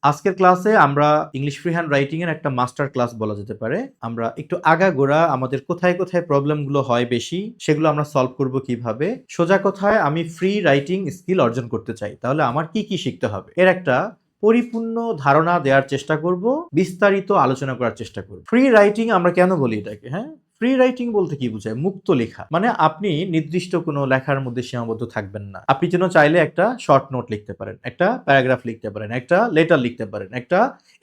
আজকের ক্লাসে আমরা ইংলিশ ফ্রি হ্যান্ড রাইটিং এর একটা মাস্টার ক্লাস বলা যেতে পারে। আমরা একটু আগাগোড়া আমাদের কোথায় কোথায় প্রবলেমগুলো হয় বেশি সেগুলো আমরা সলভ করব কিভাবে। সোজা কথায় আমি ফ্রি রাইটিং স্কিল অর্জন করতে চাই, তাহলে আমার কি কি শিখতে হবে এর একটা পরিপূর্ণ ধারণা দেওয়ার চেষ্টা করব, বিস্তারিত আলোচনা করার চেষ্টা করব। ফ্রি রাইটিং আমরা কেন বলি এটাকে? হ্যাঁ, ফ্রি রাইটিং বলতে কি বোঝায়? মুক্ত লেখা। মানে আপনি নির্দিষ্ট কোনো লেখার মধ্যে সীমাবদ্ধ থাকবেন না। আপনি যেন চাইলে একটা শর্ট নোট লিখতে পারেন, একটা প্যারাগ্রাফ লিখতে পারেন, একটা লেটার লিখতে পারেন, একটা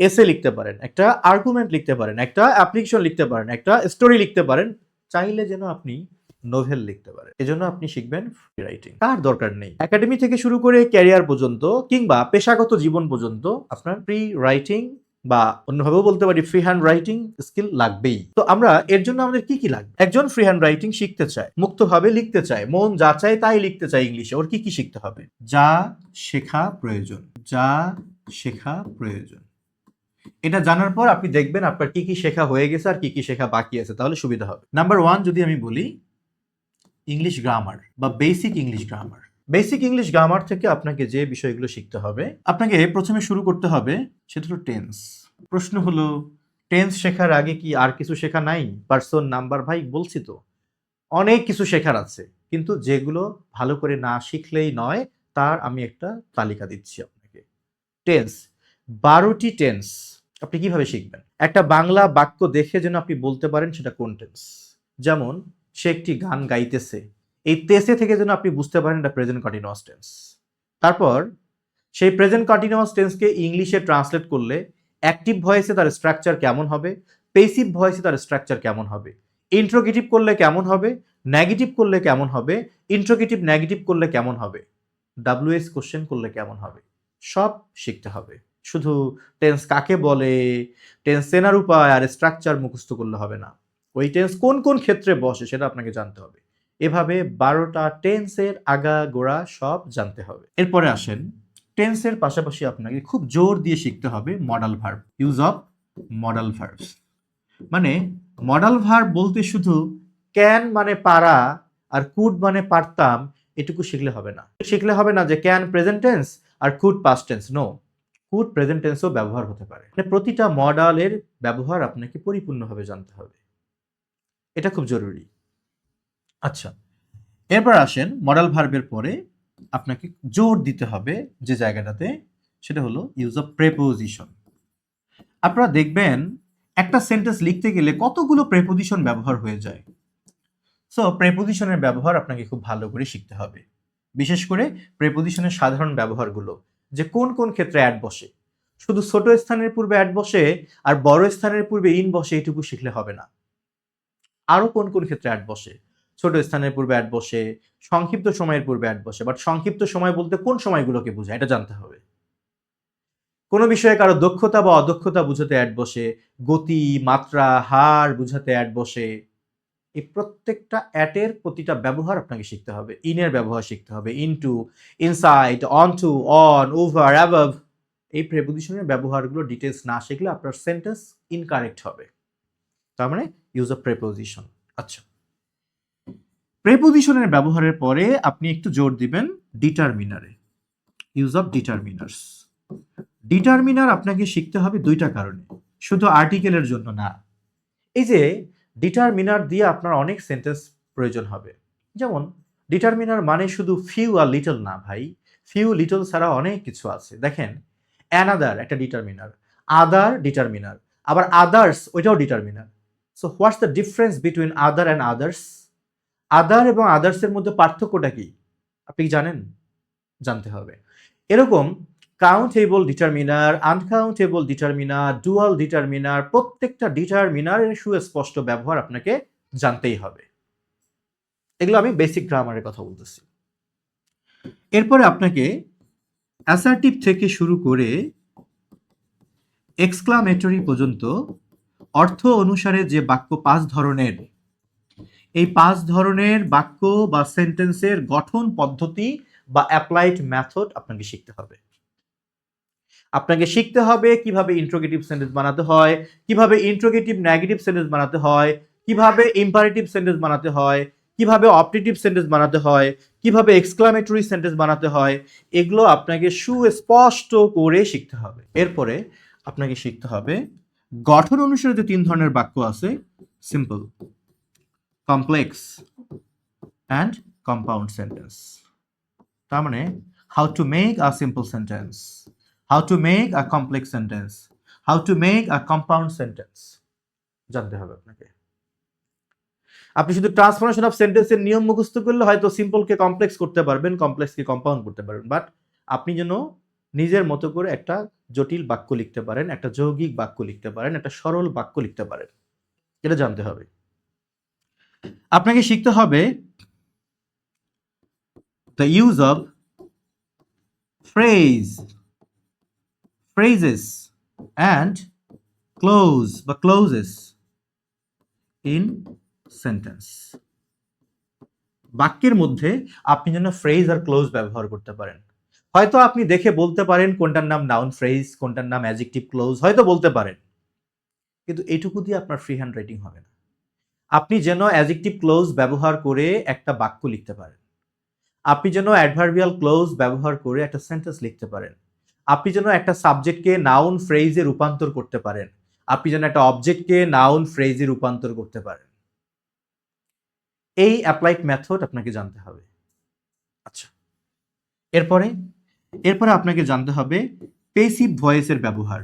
এসে লিখতে পারেন, একটা আর্গুমেন্ট লিখতে পারেন, একটা অ্যাপ্লিকেশন লিখতে পারেন, একটা স্টোরি লিখতে পারেন। চাইলে যেন আপনি নোভেল লিখতে পারেন। এজন্য আপনি শিখবেন ফ্রি রাইটিং। তার দরকার নেই একাডেমি থেকে শুরু করে ক্যারিয়ার পর্যন্ত কিংবা পেশাগত জীবন পর্যন্ত আপনার ফ্রি রাইটিং বা অন্যভাবেও বলতে পারি ফ্রি হ্যান্ড রাইটিং স্কিল লাগবেই। তো আমরা এর জন্য আমাদের কি কি লাগবে? একজন ফ্রি হ্যান্ড রাইটিং শিখতে চায়, মুক্তভাবে লিখতে চায়, মন যা চায় তাই লিখতে চায় ইংলিশে, ওর কি কি শিখতে হবে? যা শেখা প্রয়োজন, যা শেখা প্রয়োজন। এটা জানার পর আপনি দেখবেন আপনার কি কি শেখা হয়ে গেছে আর কি কি শেখা বাকি আছে, তাহলে সুবিধা হবে। নাম্বার 1 যদি আমি বলি ইংলিশ গ্রামার বা basic English grammar. Basic English grammar থেকে আপনাকে যে বিষয়গুলো শিখতে হবে, আপনাকে প্রথমে শুরু করতে হবে সেটা হলো টেন্স। প্রশ্ন হলো টেন্স শেখার আগে কি আর কিছু শেখা নাই? পার্সন, নাম্বার, ভাই বলছি তো অনেক কিছু শেখার আছে, কিন্তু যেগুলো ভালো করে না শিখলেই নয় তার আমি একটা তালিকা দিচ্ছি আপনাকে। টেন্স, 12টি টেন্স আপনি কিভাবে শিখবেন? একটা বাংলা বাক্য দেখে যেন আপনি বলতে পারেন সেটা কোন টেন্স। যেমন সে একটি গান গাইতেছে, এই তেসে থেকে যেন আপনি বুঝতে পারেন এটা প্রেজেন্ট কন্টিনিউয়াস টেন্স। তারপর সেই প্রেজেন্ট কন্টিনিউয়াস টেন্সকে ইংলিশে ট্রান্সলেট করলে অ্যাক্টিভ ভয়েসে তার স্ট্রাকচার কেমন হবে, পেসিভ ভয়েসে তার স্ট্রাকচার কেমন হবে, ইন্ট্রোগেটিভ করলে কেমন হবে, নেগেটিভ করলে কেমন হবে, ইন্ট্রোগেটিভ নেগেটিভ করলে কেমন হবে, ডাব্লিউএস কোশ্চেন করলে কেমন হবে, সব শিখতে হবে। শুধু টেন্স কাকে বলে, টেন্স চেনার উপায় আর স্ট্রাকচার মুখস্থ করলে হবে না, ওই টেন্স কোন কোন ক্ষেত্রে বসে সেটা আপনাকে জানতে হবে। এভাবে 12টা টেন্সের আগা গোড়া সব জানতে হবে। এরপরে আসেন টেন্সের পাশাপাশি আপনাকে খুব জোর দিয়ে শিখতে হবে modal verb, use of modal verbs. মানে মডাল ভার্ব বলতে শুধু ক্যান মানে পারা আর কুড মানে পারতাম এটুকু শিখলে হবে না। শিখলে হবে না যে ক্যান প্রেজেন্ট টেন্স আর could past tense, no, could present টেন্সও ব্যবহার হতে পারে। মানে প্রতিটা মডালের ব্যবহার আপনাকে পরিপূর্ণভাবে জানতে হবে, এটা খুব জরুরি। আচ্ছা, এরপর আসেন মডাল ভার্বের পরে আপনাকে জোর দিতে হবে যে জায়গাটাতে, সেটা হলো ইউজ অফ প্রেপোজিশন। আপনারা দেখবেন একটা সেন্টেন্স লিখতে গেলে কতগুলো প্রেপোজিশন ব্যবহার হয়ে যায়। সো প্রেপোজিশনের ব্যবহার আপনাকে খুব ভালো করে শিখতে হবে, বিশেষ করে প্রেপোজিশনের সাধারণ ব্যবহারগুলো, যে কোন কোন ক্ষেত্রে অ্যাড বসে। শুধু ছোট স্থানের পূর্বে অ্যাড বসে আর বড় স্থানের পূর্বে ইন বসে এটুকু শিখলে হবে না, আরো কোন কোন ক্ষেত্রে অ্যাড বসে। ছোট স্থানের পূর্বে অ্যাড বসে, সংক্ষিপ্ত সময়ের পূর্বে অ্যাড বসে, বাট সংক্ষিপ্ত সময় বলতে কোন সময়গুলোকে বোঝায় এটা জানতে হবে। কোনো বিষয়ে কারো দক্ষতা বা অদক্ষতা বুঝাতে অ্যাড বসে, গতি, মাত্রা, হার বুঝাতে অ্যাড বসে। এই প্রত্যেকটা অ্যাটের প্রতিটা ব্যবহার আপনাকে শিখতে হবে। ইনের ব্যবহার শিখতে হবে, into, inside, অনটু, on, over, above. এই প্রেপোজিশনের ব্যবহারগুলো ডিটেলস না শিখলে আপনার সেন্টেন্স ইনকারেক্ট হবে। তার মানে ইউজ অফ প্রেপোজিশন। আচ্ছা, প্রেপোজিশনের ব্যবহারের পরে আপনি একটু জোর দিবেন ডিটারমিনারে, ইউজ অফ ডিটারমিনার্স। ডিটারমিনার আপনাকে শিখতে হবে দুইটা কারণে, শুধু আর্টিকেলের জন্য না। এই যে ডিটারমিনার দিয়ে আপনার অনেক সেন্টেন্স প্রয়োজন হবে। যেমন ডিটারমিনার মানে শুধু ফিউ আর লিটল না ভাই, ফিউ লিটল ছাড়া অনেক কিছু আছে। দেখেন অ্যানাদার একটা ডিটারমিনার, আদার ডিটারমিনার, আবার আদার্স ওইটাও determiner. So what's the difference between other and others? Other এবং আদার্সের মধ্যে পার্থক্যটা কি আপনি কি জানেন? জানতে হবে। এরকম countable determiner, uncountable determiner, dual determiner, প্রত্যেকটা ডিটারমিনারের সুস্পষ্ট ব্যবহার আপনাকে জানতেই হবে। এগুলো আমি বেসিক গ্রামারের কথা বলতেছি। এরপরে আপনাকে অ্যাসার্টিভ থেকে শুরু করে এক্সক্লামেটরি পর্যন্ত অর্থ অনুসারে যে বাক্য 5 ধরনের, এই 5 ধরনের বাক্য বা সেন্টেন্সের গঠন পদ্ধতি বা অ্যাপ্লাইড মেথড আপনাকে শিখতে হবে। আপনাকে শিখতে হবে কিভাবে ইন্ট্রোগেটিভ সেন্টেন্স বানাতে হয়, কিভাবে ইন্ট্রোগেটিভ নেগেটিভ সেন্টেন্স বানাতে হয়, কিভাবে ইম্পারেটিভ সেন্টেন্স বানাতে হয়, কিভাবে অপটেটিভ সেন্টেন্স বানাতে হয়, কিভাবে এক্সক্লামেটরি সেন্টেন্স বানাতে হয়, এগুলো আপনাকে সুস্পষ্ট করে শিখতে হবে। এরপরে আপনাকে শিখতে হবে গঠন অনুসারে যে 3 ধরনের বাক্য আছে, simple, complex and compound sentence. তার মানে how to make a simple sentence, how to make a complex sentence, how to make a compound sentence জানতে হবে আপনাকে। আপনি শুধু ট্রান্সফরমেশন অফ সেন্টেন্সের নিয়ম মুখস্থ করলে হয়তো সিম্পলকে কমপ্লেক্স করতে পারবেন, কমপ্লেক্সকে কম্পাউন্ড করতে পারবেন, বাট আপনি যেন নিজের মতো করে একটা জটিল বাক্য লিখতে পারেন, একটা যৌগিক বাক্য লিখতে পারেন, একটা সরল বাক্য লিখতে পারেন, এটা জানতে হবে। আপনাকে শিখতে হবে the use of phrase, phrases and clause বা clauses in sentence। বাক্যের মধ্যে আপনি যেন ফ্রেজ আর ক্লোজ ব্যবহার করতে পারেন। হয়তো আপনি দেখে বলতে পারেন কোনটার নাম নাউন ফ্রেজ, কোনটার নাম অ্যাডজেক্টিভ ক্লোজ, হয়তো বলতে পারেন, কিন্তু এটুকু দিয়ে আপনার ফ্রি হ্যান্ড রাইটিং হবে না। আপনি যেন অ্যাডজেক্টিভ ক্লোজ ব্যবহার করে একটা বাক্য লিখতে পারেন, আপনি যেন অ্যাডভার্বিয়াল ক্লোজ ব্যবহার করে একটা সেন্টেন্স লিখতে পারেন, আপনি যেন একটা সাবজেক্টকে নাউন ফ্রেজে রূপান্তর করতে পারেন, আপনি যেন একটা অবজেক্টকে নাউন ফ্রেজে রূপান্তর করতে পারেন। এই অ্যাপ্লাইড মেথড আপনাকে জানতে হবে। আচ্ছা, এরপরে এরপরে আপনাকে জানতে হবে পেসিভ ভয়েসের ব্যবহার,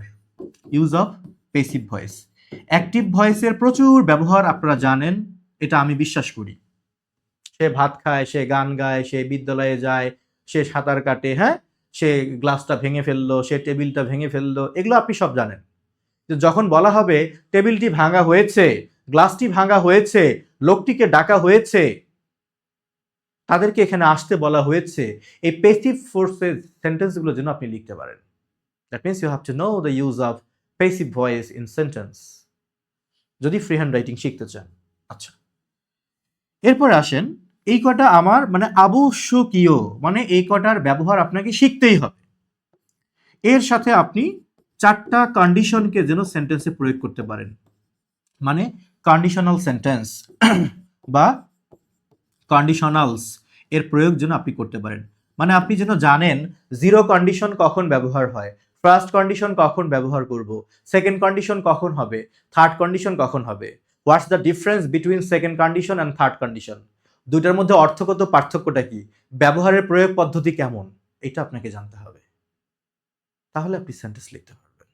use of passive voice. Active ভয়েসের প্রচুর ব্যবহার আপনারা জানেন, এটা আমি বিশ্বাস করি। সে ভাত খায়, সে গান গায়, সে বিদ্যালয়ে যায়, সে সাঁতার কাটে, হ্যাঁ, সে গ্লাসটা ভেঙে ফেললো, সে টেবিলটা ভেঙে ফেললো, এগুলো আপনি সব জানেন। যখন বলা হবে টেবিলটি ভাঙা হয়েছে, গ্লাসটি ভাঙা হয়েছে, লোকটিকে ডাকা হয়েছে, তাদেরকে এখানে আসতে বলা হয়েছে, এই পেসিভ ফোর্সেস সেন্টেন্সগুলো যেন আপনি লিখতে পারেন। That means you have to know the use of passive voice in sentence যদি ফ্রি হ্যান্ড রাইটিং শিখতে চান। আচ্ছা, এরপর আসেন, এই কটা আমার মানে আবশ্যকীয়, মানে এই কটার ব্যবহার আপনাকে শিখতেই হবে। এর সাথে আপনি 4টা কন্ডিশনকে যেন সেন্টেন্সে প্রয়োগ করতে পারেন, মানে কন্ডিশনাল সেন্টেন্স বা কন্ডিশনালস এর প্রয়োগ যেন আপনি করতে পারেন। মানে আপনি যেন জানেন জিরো কন্ডিশন কখন ব্যবহার হয়, ফার্স্ট কন্ডিশন কখন ব্যবহার করব, সেকেন্ড কন্ডিশন কখন হবে, থার্ড কন্ডিশন কখন হবে, হোয়াটস the difference between second condition and third condition, দুইটার মধ্যে অর্থগত পার্থক্যটা কি, ব্যবহারের প্রয়োগ পদ্ধতি কেমন, এটা আপনাকে জানতে হবে, তাহলে আপনি সেন্টেন্স লিখতে পারবেন।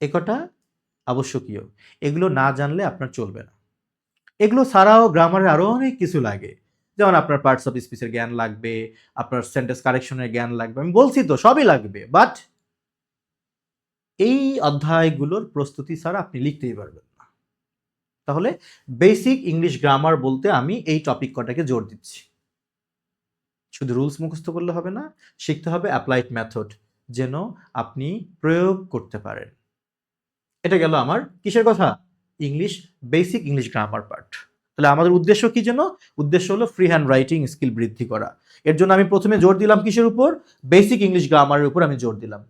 এ কটা আবশ্যকীয়, এগুলো না জানলে আপনার চলবে না। এগুলো ছাড়াও গ্রামারের আরো অনেক কিছু লাগে, যেমন আপনার পার্টস অফ স্পিচের জ্ঞান লাগবে, আপনার সেন্টেন্স কারেকশনের জ্ঞান লাগবে, আমি বলছি তো সবই লাগবে, বাট এই অধ্যায়গুলোর প্রস্তুতি ছাড়া আপনি লিখতেই পারবেন না। তাহলে বেসিক ইংলিশ গ্রামার বলতে আমি এই টপিক কটাকে জোর দিচ্ছি। শুধু রুলস মুখস্থ করলে হবে না, শিখতে হবে অ্যাপ্লাইড মেথড, যেন আপনি প্রয়োগ করতে পারেন। এটা গেল আমার কিসের কথা, English basic English grammar part. তাহলে আমাদের উদ্দেশ্য কি, যেন উদ্দেশ্য হলো ফ্রি হ্যান্ড রাইটিং স্কিল বৃদ্ধি করা। এর জন্য আমি প্রথমে জোর দিলাম কিসের উপর, বেসিক ইংলিশ গ্রামারের উপর আমি জোর দিলাম।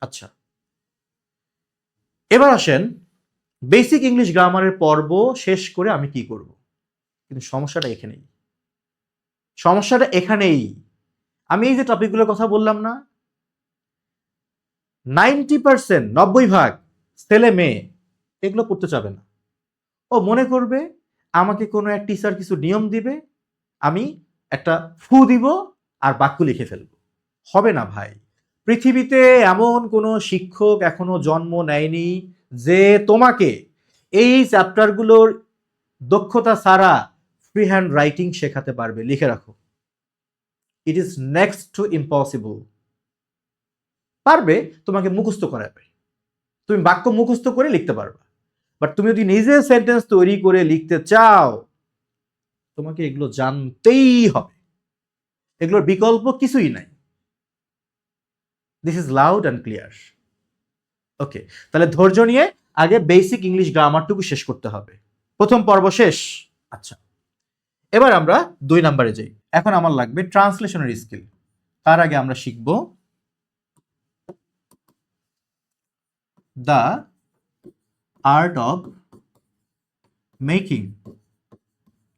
আচ্ছা, এবার আসেন বেসিক ইংলিশ গ্রামারের পর্ব শেষ করে আমি কি করব, কিন্তু সমস্যাটা এখানেই, সমস্যাটা এখানেই। আমি এই যে টপিকগুলোর কথা বললাম না, 90%, 90% ছেলে মেয়ে এগুলো পড়তে চাবে না। ও মনে করবে আমাকে কোনো এক টিচার কিছু নিয়ম দিবে, আমি একটা ফু দিব আর বাক্য লিখে ফেলব। হবে না ভাই, পৃথিবীতে এমন কোনো শিক্ষক এখনো জন্ম নেয়নি যে তোমাকে এই চ্যাপ্টারগুলোর দক্ষতা ছাড়া ফ্রি হ্যান্ড রাইটিং শেখাতে পারবে। লিখে রাখো, it is next to impossible. পারবে, তোমাকে মুখস্থ করাবে, তুমি বাক্য মুখস্থ করে লিখতে পারবে, বাট তুমি যদি নিজে সেন্টেন্স তৈরি করে লিখতে চাও, তোমাকে এগুলো জানতেই হবে, এগুলোর বিকল্প কিছুই নাই। This is loud and clear. Okay, তাহলে ধৈর্য নিয়ে আগে বেসিক ইংলিশ গ্রামারটুকু শেষ করতে হবে। প্রথম পর্ব শেষ। আচ্ছা, এবার আমরা 2 নম্বরে যাই। এখন আমার লাগবে ট্রান্সলেশনের স্কিল। তার আগে আমরা শিখব the art of making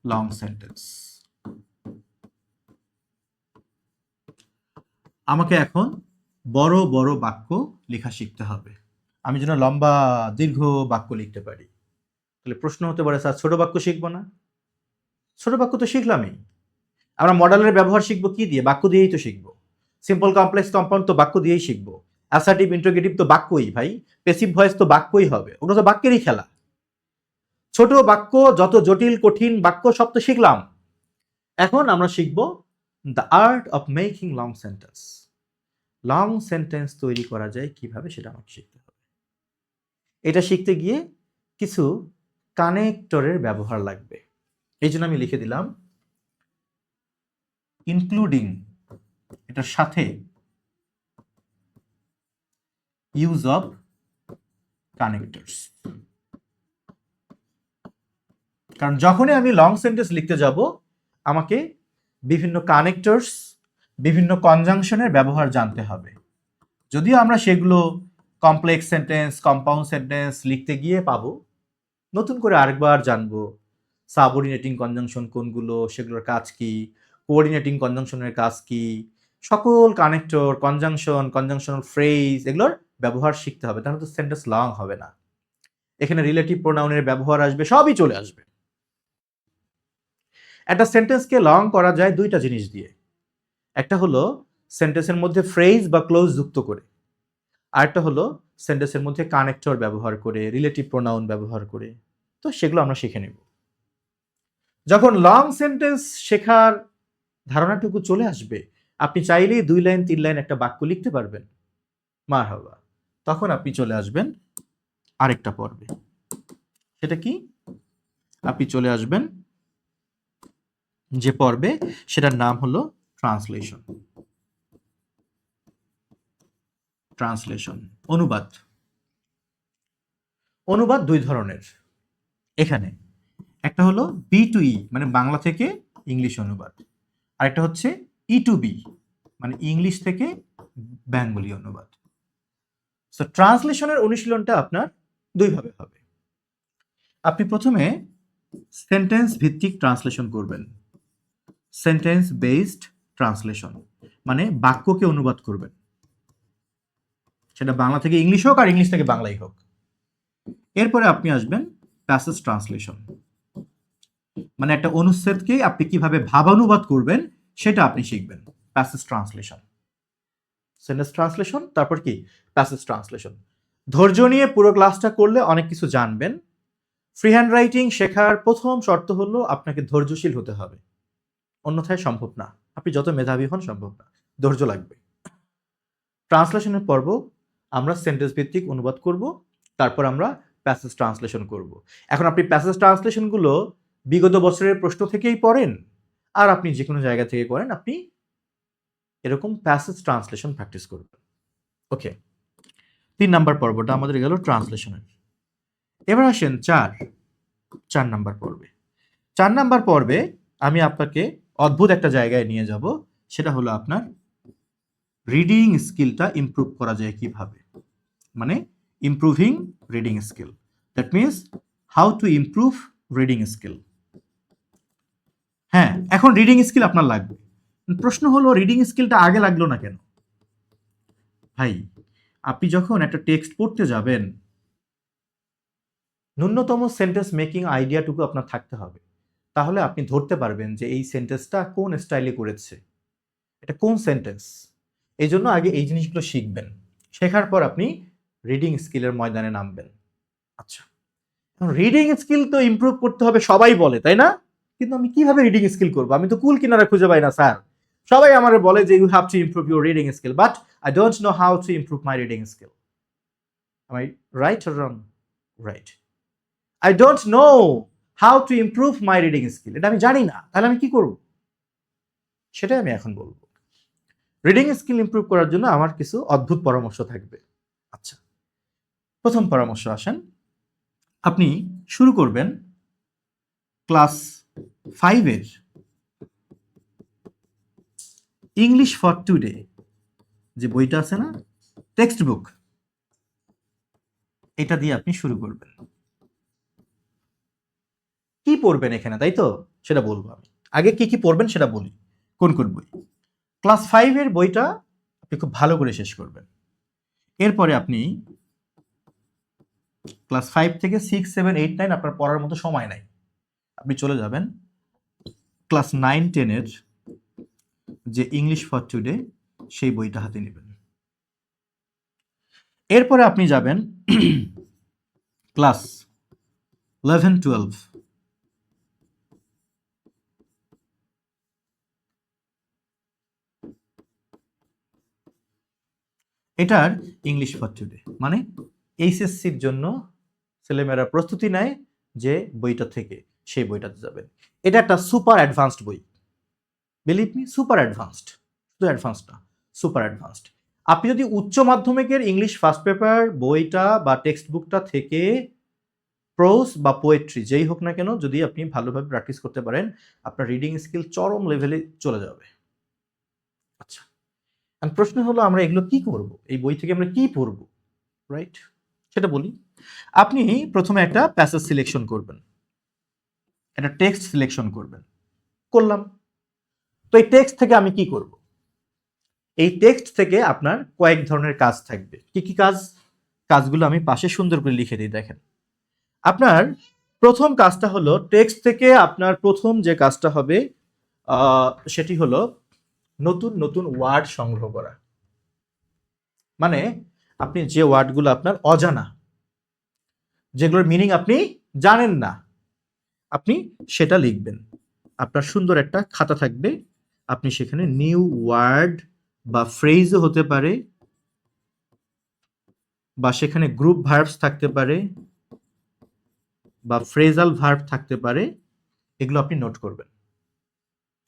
long sentence. আমাকে এখন বড় বড় বাক্য লেখা শিখতে হবে, আমি যেন লম্বা দীর্ঘ বাক্য লিখতে পারি। তাহলে প্রশ্ন হতে পারে, স্যার ছোট বাক্য শিখবো না? ছোট বাক্য তো শিখলামই। আমরা মডেলের ব্যবহার শিখবো কি দিয়ে? বাক্য দিয়েই তো শিখবো। সিম্পল কমপ্লেক্স কম্পাউন্ড তো বাক্য দিয়েই শিখবো। অ্যাসার্টিভ ইন্টারোগেটিভ তো বাক্যই ভাই। প্যাসিভ ভয়েস তো বাক্যই হবে, ওগুলো তো বাক্যেরই খেলা। ছোট বাক্য, যত জটিল কঠিন বাক্য সব তো শিখলাম। এখন আমরা শিখবো the art of making long sentence. Long sentence তৈরি করা যায় কিভাবে সেটা আমাকে শিখতে হবে। এটা শিখতে গিয়ে কিছু কানেক্টরের ব্যবহার লাগবে। এই জন্য আমি লিখে দিলাম ইনক্লুডিং, এটার সাথে ইউজ অফ কানেক্টরস। কারণ যখনই আমি লং সেন্টেন্স লিখতে যাব আমাকে বিভিন্ন কানেক্টরস, বিভিন্ন কনজাংশনের ব্যবহার জানতে হবে। যদিও আমরা সেগুলো কমপ্লেক্স সেন্টেন্স, কম্পাউন্ড সেন্টেন্স লিখতে গিয়ে পাবো, নতুন করে আরেকবার জানবো সাবঅর্ডিনেটিং কনজাংশন কোনগুলো, সেগুলোর কাজ কি, কোঅর্ডিনেটিং কনজাংশনের কাজ কি, সকল কানেক্টর, কনজাংশন, কনজাংশনাল ফ্রেজ এগুলোর ব্যবহার শিখতে হবে, তাহলে তো সেন্টেন্স লং হবে না। এখানে রিলেটিভ প্রোনাউনের ব্যবহার আসবে, সবই চলে আসবে। একটা সেন্টেন্সকে লং করা যায় দুইটা জিনিস দিয়ে। একটা হলো সেন্টেন্সের মধ্যে ফ্রেজ বা ক্লোজ যুক্ত করে, আরেকটা হলো সেন্টেন্সের মধ্যে কানেক্টর ব্যবহার করে, রিলেটিভ প্রোনাউন ব্যবহার করে। তো সেগুলো আমরা শিখে নেব। যখন লং সেন্টেন্স শেখার ধারণাটুকু চলে আসবে, আপনি চাইলেই 2 লাইন 3 লাইন একটা বাক্য লিখতে পারবেন, মারহাবা। তখন আপনি চলে আসবেন আরেকটা পর্বে। সেটা কি? আপনি চলে আসবেন যে পর্বে, সেটার নাম হলো ট্রান্সলেশন। ট্রান্সলেশন, অনুবাদ। অনুবাদ দুই ধরনের এখানে। একটা হলো বি টু ই, মানে বাংলা থেকে ইংলিশ অনুবাদ। আরেকটা হচ্ছে ই টু বি, মানে ইংলিশ থেকে বেঙ্গলি অনুবাদ। সো ট্রান্সলেশনের অনুশীলনটা আপনার দুইভাবে হবে। আপনি প্রথমে সেন্টেন্স ভিত্তিক ট্রান্সলেশন করবেন, সেন্টেন্স বেসড ট্রান্সলেশন, মানে বাক্যকে অনুবাদ করবেন, সেটা বাংলা থেকে ইংলিশ হোক আর ইংলিশ থেকে বাংলাই হোক। এরপরে আপনি আসবেন প্যাসেজ ট্রান্সলেশন, মানে একটা অনুচ্ছেদকে আপনি কিভাবে ভাবানুবাদ করবেন সেটা আপনি শিখবেন। প্যাসেজ ট্রান্সলেশন, সেন্টেন্স ট্রান্সলেশন, তারপর কি প্যাসেজ ট্রান্সলেশন। ধৈর্য নিয়ে পুরো ক্লাসটা করলে অনেক কিছু জানবেন। ফ্রি হ্যান্ড রাইটিং শেখার প্রথম শর্ত হলো আপনাকে ধৈর্যশীল হতে হবে, অন্যথায় সম্ভব না। আপনি যত মেধাবী হন সম্ভব না, ধৈর্য লাগবে। ট্রান্সলেশনের পর্ব আমরা সেন্টেন্স ভিত্তিক অনুবাদ করব, তারপর আমরা প্যাসেজ ট্রান্সলেশন করব। এখন আপনি প্যাসেজ ট্রান্সলেশনগুলো বিগত বছরের প্রশ্ন থেকেই পড়েন, আর আপনি যে কোনো জায়গা থেকে করেন, আপনি এরকম প্যাসেজ ট্রান্সলেশন প্র্যাকটিস করবেন। ওকে, 3 নাম্বার পর্বটা আমাদের গেল ট্রান্সলেশনের। এবার আসেন 4 নাম্বার পর্বে। 4 নাম্বার পর্বে আমি আপনাকে অদ্ভুত একটা জায়গায় নিয়ে যাব, সেটা হলো আপনার রিডিং স্কিলটা ইমপ্রুভ করা যায় কিভাবে, মানে improving reading skill. That means how to improve reading skill. হ্যাঁ, এখন রিডিং স্কিল আপনার লাগবে। প্রশ্ন হলো রিডিং স্কিলটা আগে লাগলো না কেন? ভাই, আপনি যখন একটা টেক্সট পড়তে যাবেন, ন্যূনতম সেন্টেন্স মেকিং আইডিয়াটুকু আপনার থাকতে হবে, তাহলে আপনি ধরতে পারবেন যে এই সেন্টেন্সটা কোন স্টাইলে করেছে, এটা কোন সেন্টেন্স। এই জন্য আগে এই জিনিসগুলো শিখবেন, শেখার পর আপনি রিডিং স্কিলের ময়দানে নামবেন। আচ্ছা, রিডিং স্কিল তো ইমপ্রুভ করতে হবে সবাই বলে, তাই না? কিন্তু আমি কিভাবে রিডিং স্কিল করবো? আমি তো কুল কিনারা খুঁজে পাই না স্যার। সবাই আমারে বলে যে you have to improve your reading skill, but I don't know how to improve my reading skill. Am I right or wrong? Right. I don't know how to improve my reading skill. এটা আমি জানি না, তাহলে আমি কি করব? সেটাই আমি এখন বলবো। রিডিং স্কিল ইমপ্রুভ করার জন্য আমার কিছু অদ্ভুত পরামর্শ থাকবে। আচ্ছা, প্রথম পরামর্শ আসেন, আপনি শুরু করবেন ক্লাস 5-এর ইংলিশ ফর টুডে যে বইটা আছে না, টেক্সট বুক, এটা দিয়ে আপনি শুরু করবেন। কি পড়বেন এখানে, তাই তো? সেটা বলবো আমি। আগে কি কি পড়বেন সেটা বলি। কোন বই? ক্লাস 5 এর বইটা আপনি খুব ভালো করে শেষ করবেন। এরপরে আপনি ক্লাস 5 থেকে 6, 7, 8, 9 আপনার পড়ার মতো সময় নাই। আপনি চলে যাবেন ক্লাস 9, 10 এর যে ইংলিশ ফর টুডে সেই বইটা হাতে নেবেন। এরপরে আপনি যাবেন ক্লাস 11, 12 এটার ইংলিশ ফর টুডে, মানে এইচএসসির জন্য ছেলেমেয়েরা প্রস্তুতি নেয় যে বইটা থেকে সেই বইটাতে যাবেন। এটা একটা সুপার অ্যাডভান্সড বই, বিলিভ মি, সুপার অ্যাডভান্সড, শুধু অ্যাডভান্সড না, সুপার অ্যাডভান্সড। আপনি যদি উচ্চ মাধ্যমিকের ইংলিশ ফার্স্ট পেপার বইটা বা টেক্সট বুকটা থেকে প্রোজ বা পোয়েট্রি যেই হোক না কেন যদি আপনি ভালোভাবে প্র্যাকটিস করতে পারেন, আপনার রিডিং স্কিল চরম লেভেলে চলে যাবে। আচ্ছা, আর প্রশ্ন হলো আমরা এগুলো কি করব, এই বই থেকে আমরা কি পড়ব, রাইট? সেটা বলি। আপনি প্রথমে একটা প্যাসেজ সিলেকশন করবেন, একটা টেক্সট সিলেকশন করবেন। করলাম। তো এই টেক্সট থেকে আমি কি করব? এই টেক্সট থেকে আপনার কয়েক ধরনের কাজ থাকবে। কি কি কাজ? কাজগুলো আমি পাশে সুন্দর করে লিখে দিই, দেখেন। আপনার প্রথম কাজটা হলো টেক্সট থেকে আপনার প্রথম যে কাজটা হবে সেটি হলো নতুন নতুন ওয়ার্ড সংগ্রহ করা। মানে আপনি যে ওয়ার্ডগুলো আপনার অজানা, যেগুলোর মিনিং আপনি জানেন না, আপনি সেটা লিখবেন। আপনার সুন্দর একটা খাতা থাকবে, আপনি সেখানে নিউ ওয়ার্ড বা ফ্রেজও হতে পারে, বা সেখানে গ্রুপ ভার্বস থাকতে পারে, বা ফ্রেজাল ভার্ব থাকতে পারে, এগুলো আপনি নোট করবেন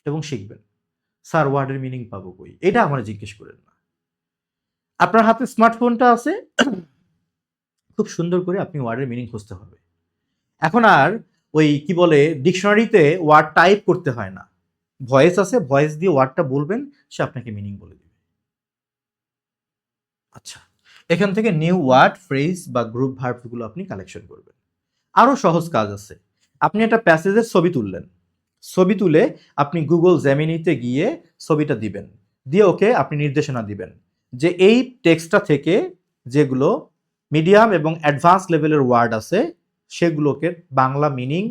এবং শিখবেন। স্যার ওয়ার্ডের মিনিং পাবো কই, এটা আমার জিজ্ঞেস করেন না। আপনার হাতে স্মার্টফোনটা আছে, খুব সুন্দর করে আপনি ওয়ার্ডের মিনিং খুঁজতে হবে। এখন আর ওই কি বলে ডিকশনারিতে ওয়ার্ড টাইপ করতে হয় না, ভয়েস আছে, ভয়েস দিয়ে ওয়ার্ডটা বলবেন, সে আপনাকে মিনিং বলে দিবে। আচ্ছা, এখান থেকে নিউ ওয়ার্ড, ফ্রেজ বা গ্রুপ ভার্বগুলো আপনি কালেকশন করবেন। আরো সহজ কাজ আছে। আপনি একটা প্যাসেজের ছবি তুললেন, ছবি তুলে আপনি গুগল জেমিনিতে গিয়ে ছবিটা দিবেন, দিয়ে ওকে আপনি নির্দেশনা দিবেন যে এই টেক্সটটা থেকে যেগুলো মিডিয়াম এবং অ্যাডভান্স লেভেলের ওয়ার্ড আছে সেগুলোকে বাংলা মিনিং,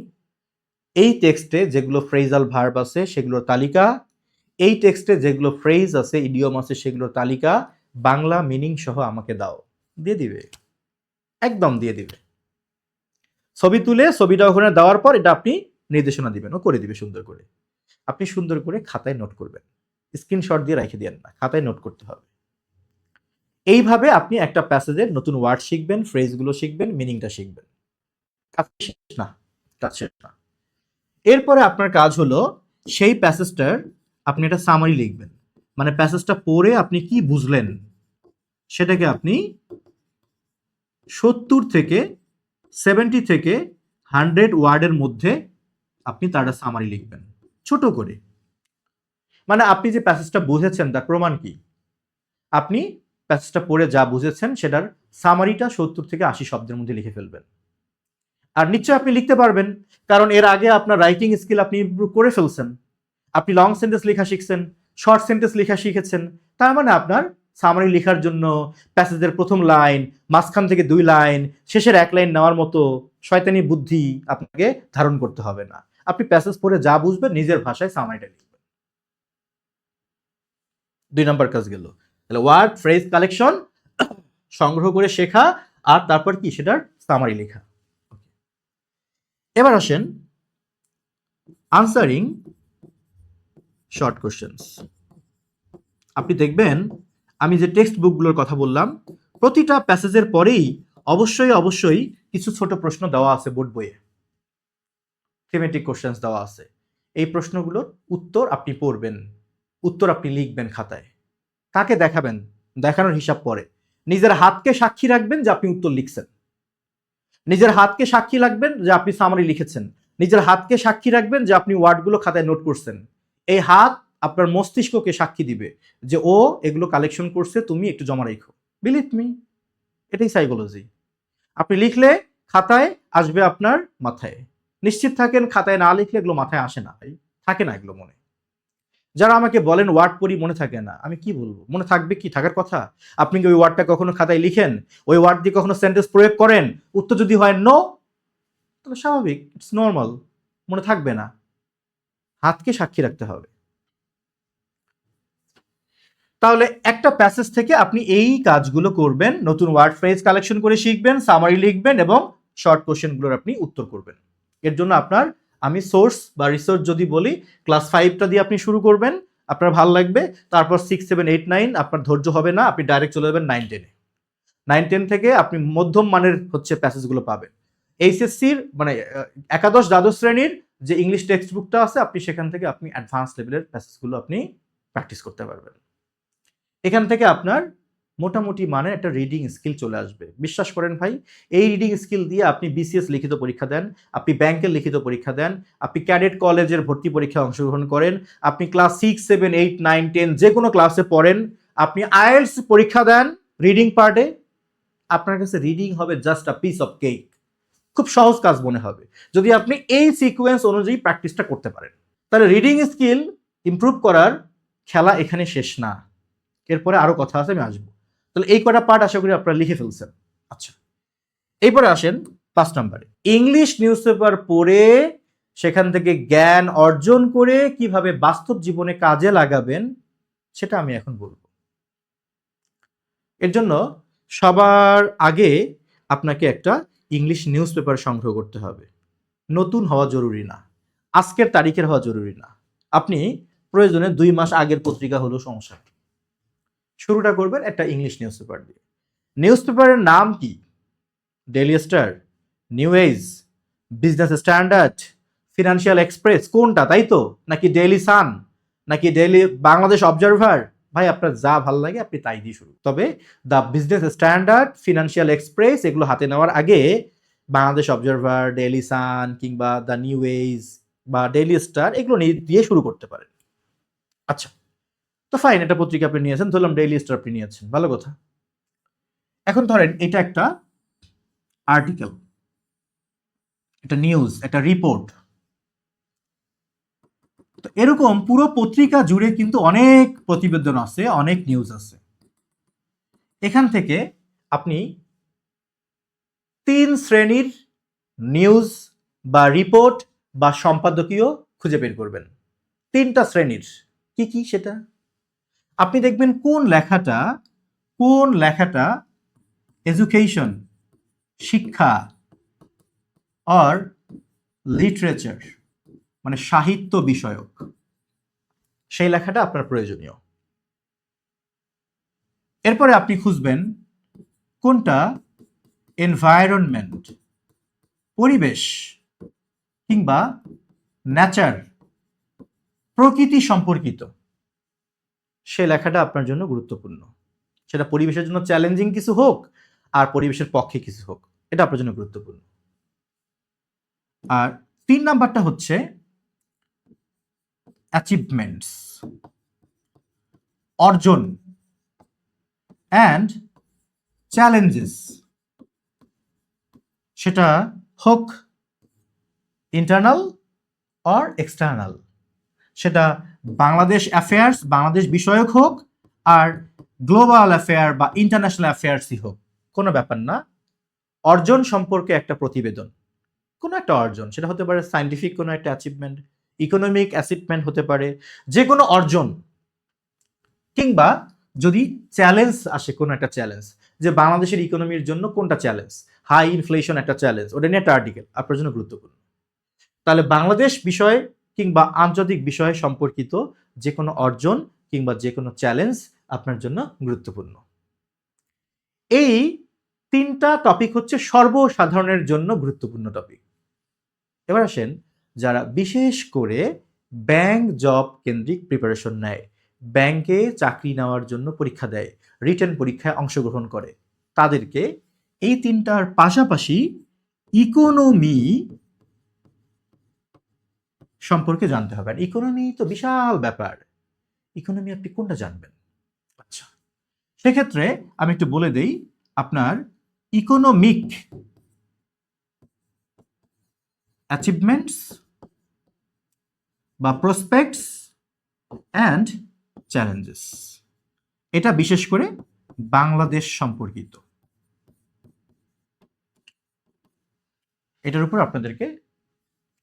এই টেক্সটে যেগুলো ফ্রেজাল ভার্ব আছে সেগুলোর তালিকা, এই টেক্সটে যেগুলো ফ্রেজ আছে, ইডিয়ম আছে, সেগুলোর তালিকা বাংলা মিনিং সহ আমাকে দাও। দিয়ে দিবে, একদম দিয়ে দিবে। ছবি তুলে ছবিটা ওখানে দেওয়ার পর এটা আপনি নির্দেশনা দিবেন, ও করে দিবে সুন্দর করে। আপনি সুন্দর করে খাতায় নোট করবেন, স্ক্রিনশট দিয়ে রেখে দিয়েন না, খাতায় নোট করতে হবে। এইভাবে আপনি একটা প্যাসেজের নতুন ওয়ার্ড শিখবেন, ফ্রেজগুলো শিখবেন, মিনিংটা শিখবেন। কাজ শেষ না, কাজ শেষ না। এরপরে আপনার কাজ হলো সেই প্যাসেজটার আপনি একটা সামারি লিখবেন, মানে প্যাসেজটা পড়ে আপনি কি বুঝলেন সেটাকে আপনি 70 থেকে 70 থেকে 100 ওয়ার্ডের মধ্যে আপনি তার সামারি লিখবেন ছোট করে। মানে আপনি যে প্যাসেজটা বুঝেছেন তার প্রমাণ কি? আপনি প্যাসেজটা পড়ে যা বুঝেছেন সেটার সামারিটা 70 থেকে 80 শব্দের মধ্যে লিখে ফেলবেন। আর নিশ্চয়ই আপনি লিখতে পারবেন, কারণ এর আগে আপনার রাইটিং স্কিল আপনি ইমপ্রুভ করে ফেলছেন। আপনি লং সেন্টেন্স লেখা শিখছেন, শর্ট সেন্টেন্স লেখা শিখেছেন। তার মানে আপনার সামারি লেখার জন্য প্যাসেজের প্রথম লাইন, মাঝখান থেকে 2 লাইন, শেষের 1 লাইন নেওয়ার মতো শয়তানি বুদ্ধি আপনাকে ধারণ করতে হবে না। আপনি প্যাসেজ পড়ে যা বুঝবেন নিজের ভাষায় সামারিটা লিখবেন। 2 নাম্বার কাজ গেল। তাহলে ওয়ার্ড, ফ্রেজ কালেকশন, সংগ্রহ করে শেখা, আর তারপর কি সেটার সামারি লেখা। এবার আসেন আনসারিং শর্ট কোশ্চেন্স। আপনি দেখবেন আমি যে টেক্সট বুকগুলোর কথা বললাম, প্রতিটা প্যাসেজের পরেই অবশ্যই অবশ্যই কিছু ছোট প্রশ্ন দেওয়া আছে বোর্ড বইয়ে, থিমেটিক কোশ্চেন্স দেওয়া আছে। এই প্রশ্নগুলোর উত্তর আপনি পড়বেন, উত্তর আপনি লিখবেন খাতায়। কাকে দেখাবেন? দেখানোর হিসাব পরে নিজের হাতকে সাক্ষী রাখবেন যে আপনি উত্তর লিখছেন, নিজের হাতকে সাক্ষী রাখবেন যে আপনি সামারি লিখেছেন, নিজের হাতকে সাক্ষী রাখবেন যে আপনি ওয়ার্ডগুলো খাতায় নোট করছেন। এই হাত আপনার মস্তিষ্ককে সাক্ষী দিবে যে ও এগুলো কালেকশন করছে, তুমি একটু জমা রেখো। বিলিভ মি, এটাই সাইকোলজি। আপনি লিখলে খাতায় আসবে আপনার মাথায়, নিশ্চিত থাকেন খাতায় না লিখলে এগুলো মাথায় আসে না ভাই, থাকে না এগুলো মনে। যারা আমাকে বলেন ওয়ার্ড পড়ি মনে থাকে না, আমি কি বলবো, মনে থাকবে কি, থাকার কথা? আপনি কি ওই ওয়ার্ডটা কখনো খাতায় লিখেন? ওই ওয়ার্ড দিয়ে কখনো সেন্টেন্স প্রয়োগ করেন? উত্তর যদি হয় নো, তাহলে স্বাভাবিক, ইটস নর্মাল, মনে থাকবে না। হাতকে সাক্ষী রাখতে হবে। তাহলে একটা প্যাসেজ থেকে আপনি এই কাজগুলো করবেন, নতুন ওয়ার্ড ফ্রেজ কালেকশন করে শিখবেন, সামারি লিখবেন এবং শর্ট কোশ্চেনগুলোর আপনি উত্তর করবেন। এর জন্য আপনার আমি সোর্স বা রিসোর্স যদি বলি, ক্লাস 5টা দিয়ে আপনি শুরু করবেন, আপনার ভালো লাগবে। তারপর 6, 7, 8, 9 আপনার ধৈর্য হবে না, আপনি ডাইরেক্ট চলে যাবেন 9, 10-এ। 9, 10 থেকে আপনি মধ্যম মানের হচ্ছে প্যাসেজগুলো পাবেন। এইচএসসির মানে একাদশ দ্বাদশ শ্রেণীর যে ইংলিশ টেক্সট বুকটা আছে, আপনি সেখান থেকে আপনি অ্যাডভান্স লেভেলের প্যাসেজগুলো আপনি প্র্যাকটিস করতে পারবেন। এখান থেকে আপনার মোটামুটি মানের একটা রিডিং স্কিল চলে আসবে। বিশ্বাস করেন ভাই, এই রিডিং স্কিল দিয়ে আপনি বিসিএস লিখিত পরীক্ষা দেন, আপনি ব্যাংকের লিখিত পরীক্ষা দেন, আপনি ক্যাডেট কলেজের ভর্তি পরীক্ষায় অংশগ্রহণ করেন, আপনি ক্লাস 6, 7, 8, 9, 10 যে কোনো ক্লাসে পড়েন, আপনি আইএলটিএস পরীক্ষা দেন রিডিং পার্টে, আপনার কাছে রিডিং হবে just a piece of cake. খুব সহজ কাজ মনে হবে যদি আপনি এই সিকোয়েন্স অনুযায়ী প্র্যাকটিসটা করতে পারেন। তাহলে রিডিং স্কিল ইমপ্রুভ করার খেলা এখানে শেষ না, এরপরে আরো কথা আছে, আমি আসবো। তাহলে এই কটা পার্ট আশা করি আপনারা লিখে ফেলছেন। আচ্ছা, এরপরে আসেন 5 নম্বরে, ইংলিশ নিউজ পেপার পড়ে সেখান থেকে জ্ঞান অর্জন করে কিভাবে বাস্তব জীবনে কাজে লাগাবেন সেটা আমি এখন বলবো। এর জন্য সবার আগে আপনাকে একটা ইংলিশ নিউজ পেপার সংগ্রহ করতে হবে। নতুন হওয়া জরুরি না, আজকের তারিখের হওয়া জরুরি না, আপনি প্রয়োজনে 2 মাস আগের পত্রিকা হলেও সমস্যা নেই। শুরুটা করবেন একটা ইংলিশ নিউজ পেপার দিয়ে। নিউজ পেপারের নাম কি? Daily Star, New Age, Business Standard, Financial Express, কোনটা, তাই তো? নাকি ডেইলি সান, নাকি ডেইলি বাংলাদেশ অবজারভার? ভাই আপনার যা ভাল লাগে আপনি তাই দিয়ে শুরু। তবে the business Standard, Financial express এগুলো হাতে নেওয়ার আগে বাংলাদেশ অবজারভার, ডেইলি সান কিংবা দ্য নিউ এজ বা ডেইলি স্টার এগুলো দিয়ে শুরু করতে পারেন। আচ্ছা, তো ফাইন, এটা পত্রিকা আপনি নিয়েছেন, ধরলাম ডেইলি স্টার আপনি নিয়েছেন, ভালো কথা। এখন ধরেন এটা একটা আর্টিকেল, একটা নিউজ, একটা রিপোর্ট। তো এরকম পুরো পত্রিকা জুড়ে কিন্তু অনেক প্রতিবেদন আছে, অনেক নিউজ আছে। এখান থেকে আপনি 3 শ্রেণীর নিউজ বা রিপোর্ট বা সম্পাদকীয় খুঁজে বের করবেন। 3টা শ্রেণীর, কি কি সেটা আপনি দেখবেন। কোন লেখাটা এডুকেশন, শিক্ষা, অর লিটারেচার মানে সাহিত্য বিষয়ক, সেই লেখাটা আপনার প্রয়োজনীয়। এরপরে আপনি খুঁজবেন কোনটা এনভায়রনমেন্ট, পরিবেশ কিংবা নেচার, প্রকৃতি সম্পর্কিত, সে লেখাটা আপনার জন্য গুরুত্বপূর্ণ। সেটা পরিবেশের জন্য চ্যালেঞ্জিং কিছু হোক আর পরিবেশের পক্ষে কিছু হোক, এটা আপনার জন্য গুরুত্বপূর্ণ। আর 3 নাম্বারটা হচ্ছে অ্যাচিভমেন্টস, অর্জন অ্যান্ড চ্যালেঞ্জেস, সেটা হোক ইন্টারনাল অর এক্সটার্নাল, সেটা বাংলাদেশ অ্যাফেয়ার্স, বাংলাদেশ বিষয়ক হোক আর গ্লোবাল অ্যাফেয়ার বা ইন্টারন্যাশনাল অ্যাফেয়ার্সই হোক, কোনো ব্যাপার না। অর্জন সম্পর্কে একটা প্রতিবেদন, কোনো একটা অর্জন, সেটা হতে পারে সায়েন্টিফিক কোনো একটা অ্যাচিভমেন্ট, ইকোনমিক অ্যাচিভমেন্ট হতে পারে, যে কোনো অর্জন, কিংবা যদি চ্যালেঞ্জ আসে, কোনো একটা চ্যালেঞ্জ, যে বাংলাদেশের ইকোনমির জন্য কোনটা চ্যালেঞ্জ, হাই ইনফ্লেশন একটা চ্যালেঞ্জ, ওটা নিয়ে একটা আর্টিকেল আপনার জন্য গুরুত্বপূর্ণ। তাহলে বাংলাদেশ বিষয় কিংবা আন্তর্জাতিক বিষয় সম্পর্কিত যে কোনো অর্জন কিংবা যে কোনো চ্যালেঞ্জ আপনার জন্য গুরুত্বপূর্ণ। এই 3টা টপিক হচ্ছে সর্বসাধারণের জন্য গুরুত্বপূর্ণ টপিক। এবার আসেন যারা বিশেষ করে ব্যাংক জব কেন্দ্রিক প্রিপারেশন নেয়, ব্যাংকে চাকরি নেওয়ার জন্য পরীক্ষা দেয়, রিটেন পরীক্ষায় অংশগ্রহণ করে, তাদেরকে এই 3টার পাশাপাশি ইকোনমি সম্পর্কে জানতে হবে। আর ইকোনমি তো বিশাল ব্যাপার, ইকোনমি আপনি কোনটা জানবেন? আচ্ছা, সেক্ষেত্রে আমি একটু বলে দেই, আপনার ইকোনমিক অ্যাচিভমেন্টস বা প্রসপেক্টস অ্যান্ড চ্যালেঞ্জেস। এটা বিশেষ করে বাংলাদেশ সম্পর্কিত, এটার উপর আপনাদেরকে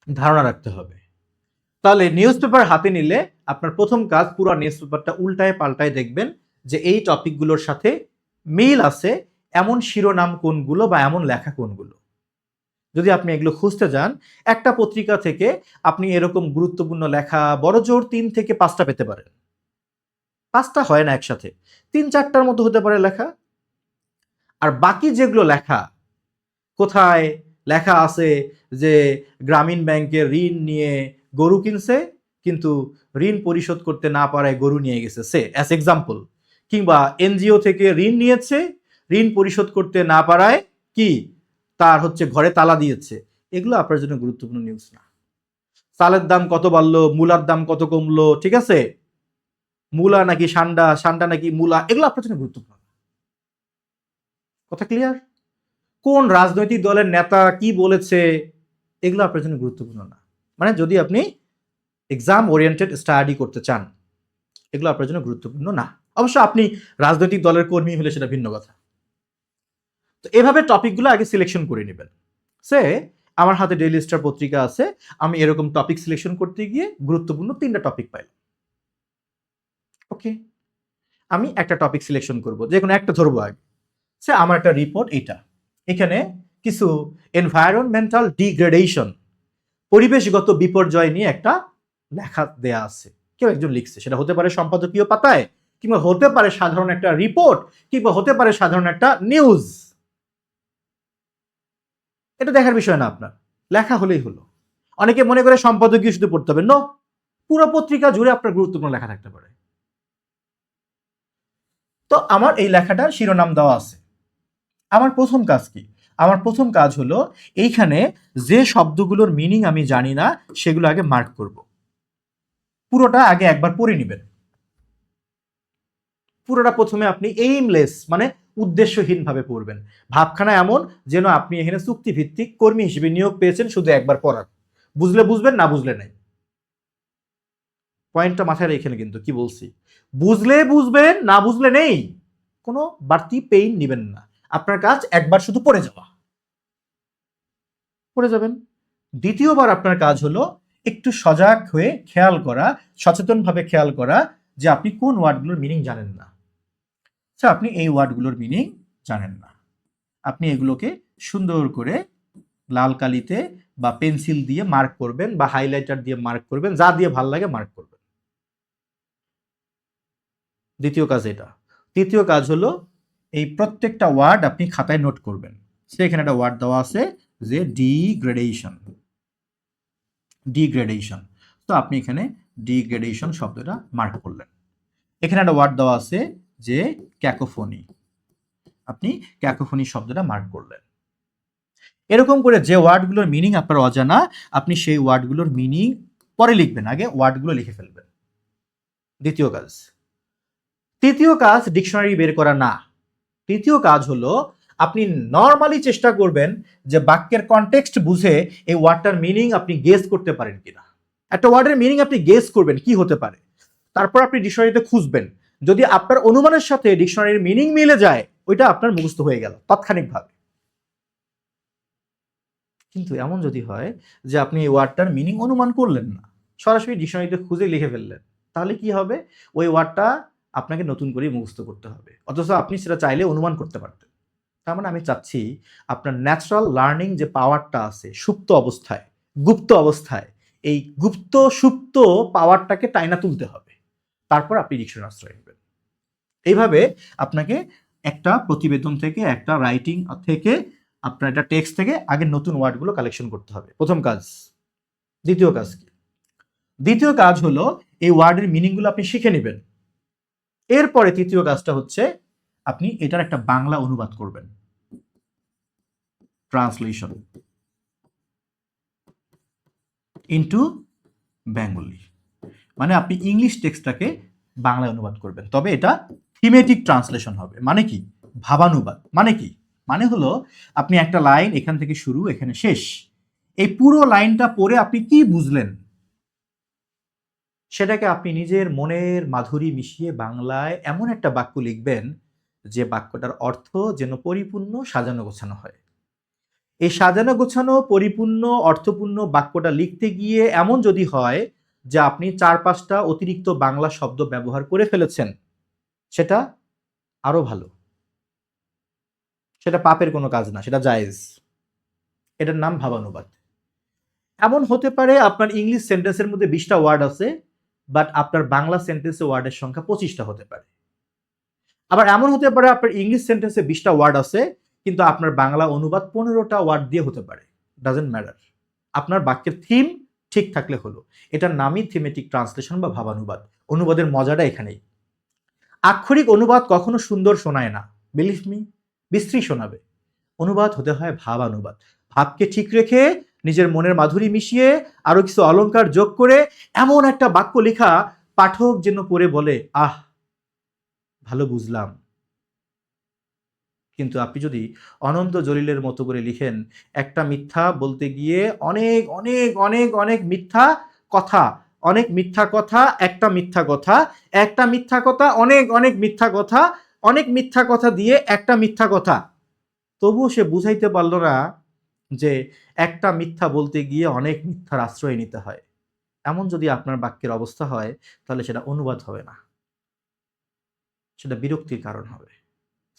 ধারণা রাখতে হবে। তাহলে নিউজ পেপার হাতে নিলে আপনার প্রথম কাজ পুরো নিউজ পেপারটা উল্টায় পাল্টায় দেখবেন যে এই টপিকগুলোর সাথে মিল আছে এমন শিরোনাম কোনগুলো বা এমন লেখা কোনগুলো। যদি আপনি এগুলো খুঁজতে যান, একটা পত্রিকা থেকে আপনি এরকম গুরুত্বপূর্ণ লেখা বড় জোর 3 থেকে 5টা পেতে পারেন। 5টা হয় না একসাথে, 3-4টার মতো হতে পারে লেখা। আর বাকি যেগুলো লেখা, কোথায় লেখা আছে যে গ্রামীণ ব্যাংকের ঋণ নিয়ে গরু কিনছে কিন্তু ঋণ পরিশোধ করতে না পারায় গরু নিয়ে গেছে, সে অ্যাজ এক্সাম্পল, কিংবা এনজিও থেকে ঋণ নিয়েছে, ঋণ পরিশোধ করতে না পারায় কি তার হচ্ছে ঘরে তালা দিয়েছে, এগুলো আপনার জন্য গুরুত্বপূর্ণ নিউজ না। চালের দাম কত বাড়লো, মূলার দাম কত কমলো, ঠিক আছে, মূলা নাকি সান্ডা, সান্ডা নাকি মূলা, এগুলো আপনার জন্য গুরুত্বপূর্ণ। কথা ক্লিয়ার? কোন রাজনৈতিক দলের নেতা কি বলেছে, এগুলো আপনার জন্য গুরুত্বপূর্ণ না। মানে যদি আপনি এক্সাম ওরিয়েন্টেড স্টাডি করতে চান, এগুলো আপনার জন্য গুরুত্বপূর্ণ না। অবশ্য আপনি রাজনৈতিক দলের কর্মী হলে সেটা ভিন্ন কথা। তো এভাবে টপিকগুলো আগে সিলেকশন করে নেবেন। সে আমার হাতে ডেইলি স্টার পত্রিকা আছে, আমি এরকম টপিক সিলেকশন করতে গিয়ে গুরুত্বপূর্ণ 3টা টপিক পাইলাম। ওকে, আমি একটা টপিক সিলেকশন করব, যে কোনো একটা ধরবো আগে। সে আমার একটা রিপোর্ট, এইটা এখানে কিছু এনভায়রনমেন্টাল ডিগ্রেডেশন, পরিবেশগত বিপর্যয় নিয়ে একটা লেখা দেয়া আছে, কেউ একজন লিখছে। সেটা হতে পারে সম্পাদকীয় পাতায়, কিংবা হতে পারে সাধারণ একটা রিপোর্ট, কিংবা হতে পারে সাধারণ একটা নিউজ। এটা দেখার বিষয় না আপনার, লেখা হলেই হলো। অনেকে মনে করে সম্পাদকীয় শুধু পড়তে হবে, নো, পুরো পত্রিকা জুড়ে আপনার গুরুত্বপূর্ণ লেখা থাকতে পারে। তো আমার এই লেখাটার শিরোনাম দেওয়া আছে। আমার প্রথম কাজ কি? আমার প্রথম কাজ হলো এইখানে যে শব্দগুলোর মিনিং আমি জানি না সেগুলো আগে মার্ক করব। পুরোটা আগে একবার পড়ে নেবেন। পুরোটা প্রথমে আপনি এইমলেস মানে উদ্দেশ্যহীন ভাবে পড়বেন। ভাবখানা এমন যেন আপনি এখানে চুক্তিভিত্তিক কর্মী হিসেবে নিয়োগ পেয়েছেন শুধু একবার পড়ার। বুঝলে বুঝবেন, না বুঝলে নাই। পয়েন্টটা মাথায় রেখে কিন্তু কি বলছি, বুঝলে বুঝবেন, না বুঝলে নেই। কোনো বাড়তি পেইন নেবেন না। আপনার কাজ একবার শুধু পড়ে যাওয়া, পড়ে যাবেন। দ্বিতীয়বার আপনার কাজ হলো একটু সজাগ হয়ে খেয়াল করা, সচেতনভাবে খেয়াল করা যে আপনি কোন ওয়ার্ডগুলোর মিনিং জানেন না। আচ্ছা, আপনি এই ওয়ার্ডগুলোর মিনিং জানেন না, আপনি এগুলোকে সুন্দর করে লাল কালিতে বা পেন্সিল দিয়ে মার্ক করবেন, বা হাইলাইটার দিয়ে মার্ক করবেন, যা দিয়ে ভাল লাগে মার্ক করবেন। দ্বিতীয় কাজ এটা। তৃতীয় কাজ হলো এই প্রত্যেকটা ওয়ার্ড আপনি খাতায় নোট করবেন। সেখানে একটা ওয়ার্ড দেওয়া আছে যে ডিগ্রেডেশন, ডিগ্রেডেশন। তো আপনি এখানে ডিগ্রেডেশন শব্দটা মার্ক করলেন। এখানে একটা ওয়ার্ড দেওয়া আছে যে ক্যাকোফোনি, আপনি ক্যাকোফোনি শব্দটা মার্ক করলেন। এরকম করে যে ওয়ার্ডগুলোর মিনিং আপনার অজানা, আপনি সেই ওয়ার্ডগুলোর মিনিং পরে লিখবেন, আগে ওয়ার্ডগুলো লিখে ফেলবেন। দ্বিতীয় কাজ। তৃতীয় কাজ ডিকশনারি বের করা না। তৃতীয় কাজ হলো আপনি নর্মালি চেষ্টা করবেন যে বাক্যের কনটেক্সট বুঝে এই ওয়ার্ডটার মিনিং আপনি গেস করতে পারেন কিনা। একটা ওয়ার্ডের মিনিং আপনি গেস করবেন কি হতে পারে, তারপর আপনি ডিকশনারিতে খুঁজবেন। যদি আপনার অনুমানের সাথে ডিকশনারির মিনিং মিলে যায়, ওইটা আপনার মুখস্থ হয়ে গেল তাৎক্ষণিকভাবে। কিন্তু এমন যদি হয় যে আপনি এই ওয়ার্ডটার মিনিং অনুমান করলেন না, সরাসরি ডিকশনারিতে খুঁজে লিখে ফেললেন, তাহলে কি হবে, ওই ওয়ার্ডটা আপনাকে নতুন করে মুখস্থ করতে হবে, অথচ আপনি সেটা চাইলে অনুমান করতে পারতেন। তার মানে আমি চাচ্ছি আপনার ন্যাচারাল লার্নিং যে পাওয়ারটা আছে সুপ্ত অবস্থায়, গুপ্ত অবস্থায়, এই গুপ্ত সুপ্ত পাওয়ারটাকে টাইনা তুলতে হবে, তারপর আপনি ডিকশনারি আশ্রয় নেবেন। এইভাবে আপনাকে একটা প্রতিবেদন থেকে, একটা রাইটিং থেকে, আপনার একটা টেক্সট থেকে আগে নতুন ওয়ার্ডগুলো কালেকশন করতে হবে, প্রথম কাজ। দ্বিতীয় কাজ কি? দ্বিতীয় কাজ হলো এই ওয়ার্ডের মিনিংগুলো আপনি শিখে নেবেন। এরপরে তৃতীয় কাজটা হচ্ছে আপনি এটার একটা বাংলা অনুবাদ করবেন, ট্রান্সলেশন ইনটু বেঙ্গলি। মানে আপনি ইংলিশ টেক্সটটাকে বাংলায় অনুবাদ করবেন, তবে এটা থিমেটিক ট্রান্সলেশন হবে। মানে কি? ভাবানুবাদ। মানে কি? মানে হলো আপনি একটা লাইন এখান থেকে শুরু, এখানে শেষ, এই পুরো লাইনটা পড়ে আপনি কি বুঝলেন সেটাকে আপনি নিজের মনের মাধুরী মিশিয়ে বাংলায় এমন একটা বাক্য লিখবেন যে বাক্যটার অর্থ যেন পরিপূর্ণ সাজানো গোছানো হয়। এই সাজানো গোছানো পরিপূর্ণ অর্থপূর্ণ বাক্যটা লিখতে গিয়ে এমন যদি হয় যে আপনি ৪-৫টা অতিরিক্ত বাংলা শব্দ ব্যবহার করে ফেলেছেন, সেটা আরো ভালো। সেটা পাপের কোনো কাজ না, সেটা জায়েজ। এটার নাম ভাবানুবাদ। এমন হতে পারে আপনার ইংলিশ সেন্টেন্সের মধ্যে ২০টা ওয়ার্ড আছে, বাট আপনার বাংলা সেন্টেন্সে ওয়ার্ডের সংখ্যা ২৫টা হতে পারে। আবার এমন হতে পারে আপনার ইংলিশ সেন্টেন্সে ২০টা ওয়ার্ড আছে, কিন্তু আপনার বাংলা অনুবাদ ১৫টা ওয়ার্ড দিয়ে হতে পারে। Doesn't matter. আপনার বাক্যের থিম ঠিক থাকলে হলো। এটার নামই থিমেটিক ট্রান্সলেশন বা ভাবানুবাদ। অনুবাদের মজাটা এখানেই। আক্ষরিক অনুবাদ কখনো সুন্দর শোনায় না, বিলিভ মি, বিশ্রী শোনাবে। অনুবাদ হতে হয় ভাবানুবাদ। ভাবকে ঠিক রেখে নিজের মনের মাধুরী মিশিয়ে আরো কিছু অলংকার যোগ করে এমন একটা বাক্য লেখা পাঠক যেন পড়ে বলে, আহ, ভালো বুঝলাম। কিন্তু আপনি যদি অনন্ত জলিলের মতো করে লিখেন, একটা মিথ্যা বলতে গিয়ে অনেক অনেক অনেক অনেক মিথ্যা কথা, অনেক মিথ্যা কথা, একটা মিথ্যা কথা, একটা মিথ্যা কথা, অনেক অনেক মিথ্যা কথা, অনেক মিথ্যা কথা দিয়ে একটা মিথ্যা কথা, তবুও সে বুঝাইতে পারল না যে একটা মিথ্যা বলতে গিয়ে অনেক মিথ্যার আশ্রয় নিতে হয়। এমন যদি আপনার বাক্যের অবস্থা হয়, তাহলে সেটা অনুবাদ হবে না, সেটা বিরক্তির কারণ হবে।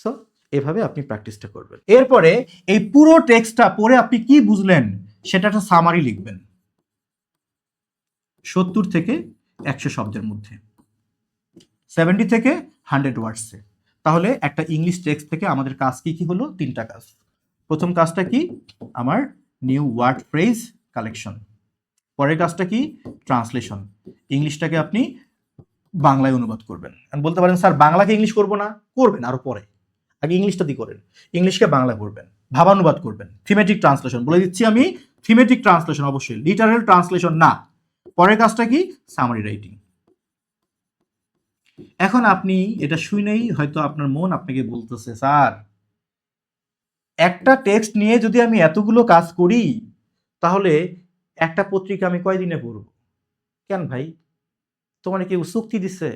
সো এভাবে আপনি প্র্যাকটিসটা করবেন। এরপরে এই পুরো টেক্সটটা পড়ে আপনি কি বুঝলেন সেটা একটা সামারি লিখবেন ৭০ থেকে ১০০ শব্দের মধ্যে, 70 থেকে 100 ওয়ার্ডসে। তাহলে একটা ইংলিশ টেক্সট থেকে আমাদের কাজ কি কি হলো? 3টা কাজ। প্রথম কাজটা কি? আমার নিউ ওয়ার্ড ফ্রেজ কালেকশন। পরের কাজটা কি? ট্রান্সলেশন। ইংলিশটাকে আপনি বাংলায় অনুবাদ করবেন। বলতে পারেন স্যার বাংলাকে ইংলিশ করব না, করবেন আরো পরে, আগে ইংলিশটা দিয়ে করেন। ইংলিশকে বাংলা করবেন, ভাবানুবাদ করবেন, থিমেটিক ট্রান্সলেশন বলে দিচ্ছি আমি, থিমেটিক ট্রান্সলেশন অবশ্যই, লিটারাল ট্রান্সলেশন না। পরের কাজটা কি? Summary writing. এখন আপনি এটা শুনেই হয়তো আপনার মন আপনাকে বলতেছে, স্যার একটা টেক্সট নিয়ে যদি আমি এতগুলো কাজ করি, তাহলে একটা পত্রিকা আমি কয়দিনে পড়ব? কেন ভাই, তোমার কেউ চুক্তি দিচ্ছে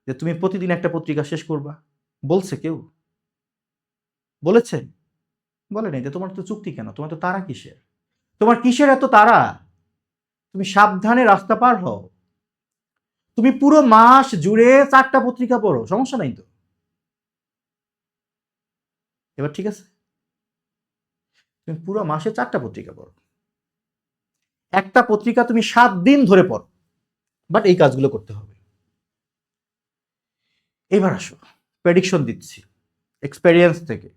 যে তুমি প্রতিদিন একটা পত্রিকা শেষ করবা? বলছে কেউ? বলেছে? বলে নাই। তোমার তো চুক্তি কেন? তোমার তো তারা কিসের? তোমার কিসের এত তারা? তুমি সাবধানে রাস্তা পার হও। তুমি পুরো মাস জুড়ে 4টা পত্রিকা পড়ো, সমস্যা নাই তো। এবার ঠিক আছে, তুমি পুরো মাসে 4টা পত্রিকা পড়ো, একটা পত্রিকা তুমি 7 দিন ধরে পড়ো, বাট এই কাজগুলো করতে হবে। এবার আসো, প্রেডিকশন দিচ্ছি এক্সপেরিয়েন্স থেকে।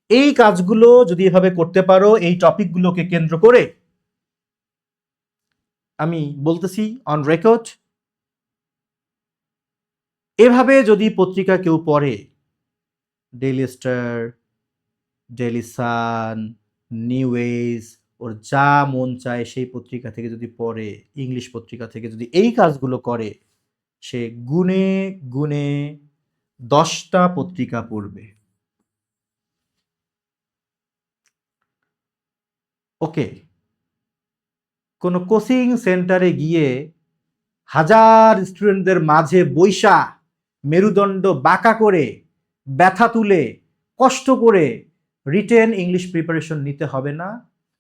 এই কাজগুলো যদি এভাবে করতে পারো, এই টপিকগুলোকে কেন্দ্র করে, আমি বলতেছি অন রেকর্ড, এভাবে যদি পত্রিকা কেউ পড়ে, daily star, Daily Sun, new age, ওর যা মন চায় সেই পত্রিকা থেকে যদি পড়ে, ইংলিশ পত্রিকা থেকে যদি এই কাজগুলো করে, সে গুনে গুনে 10টা পত্রিকা পড়বে। ওকে, কোনো কোচিং সেন্টারে গিয়ে হাজার স্টুডেন্টদের মাঝে বৈশা মেরুদণ্ড বাঁকা করে, ব্যথা তুলে, কষ্ট করে রিটেন ইংলিশ প্রিপারেশন নিতে হবে না।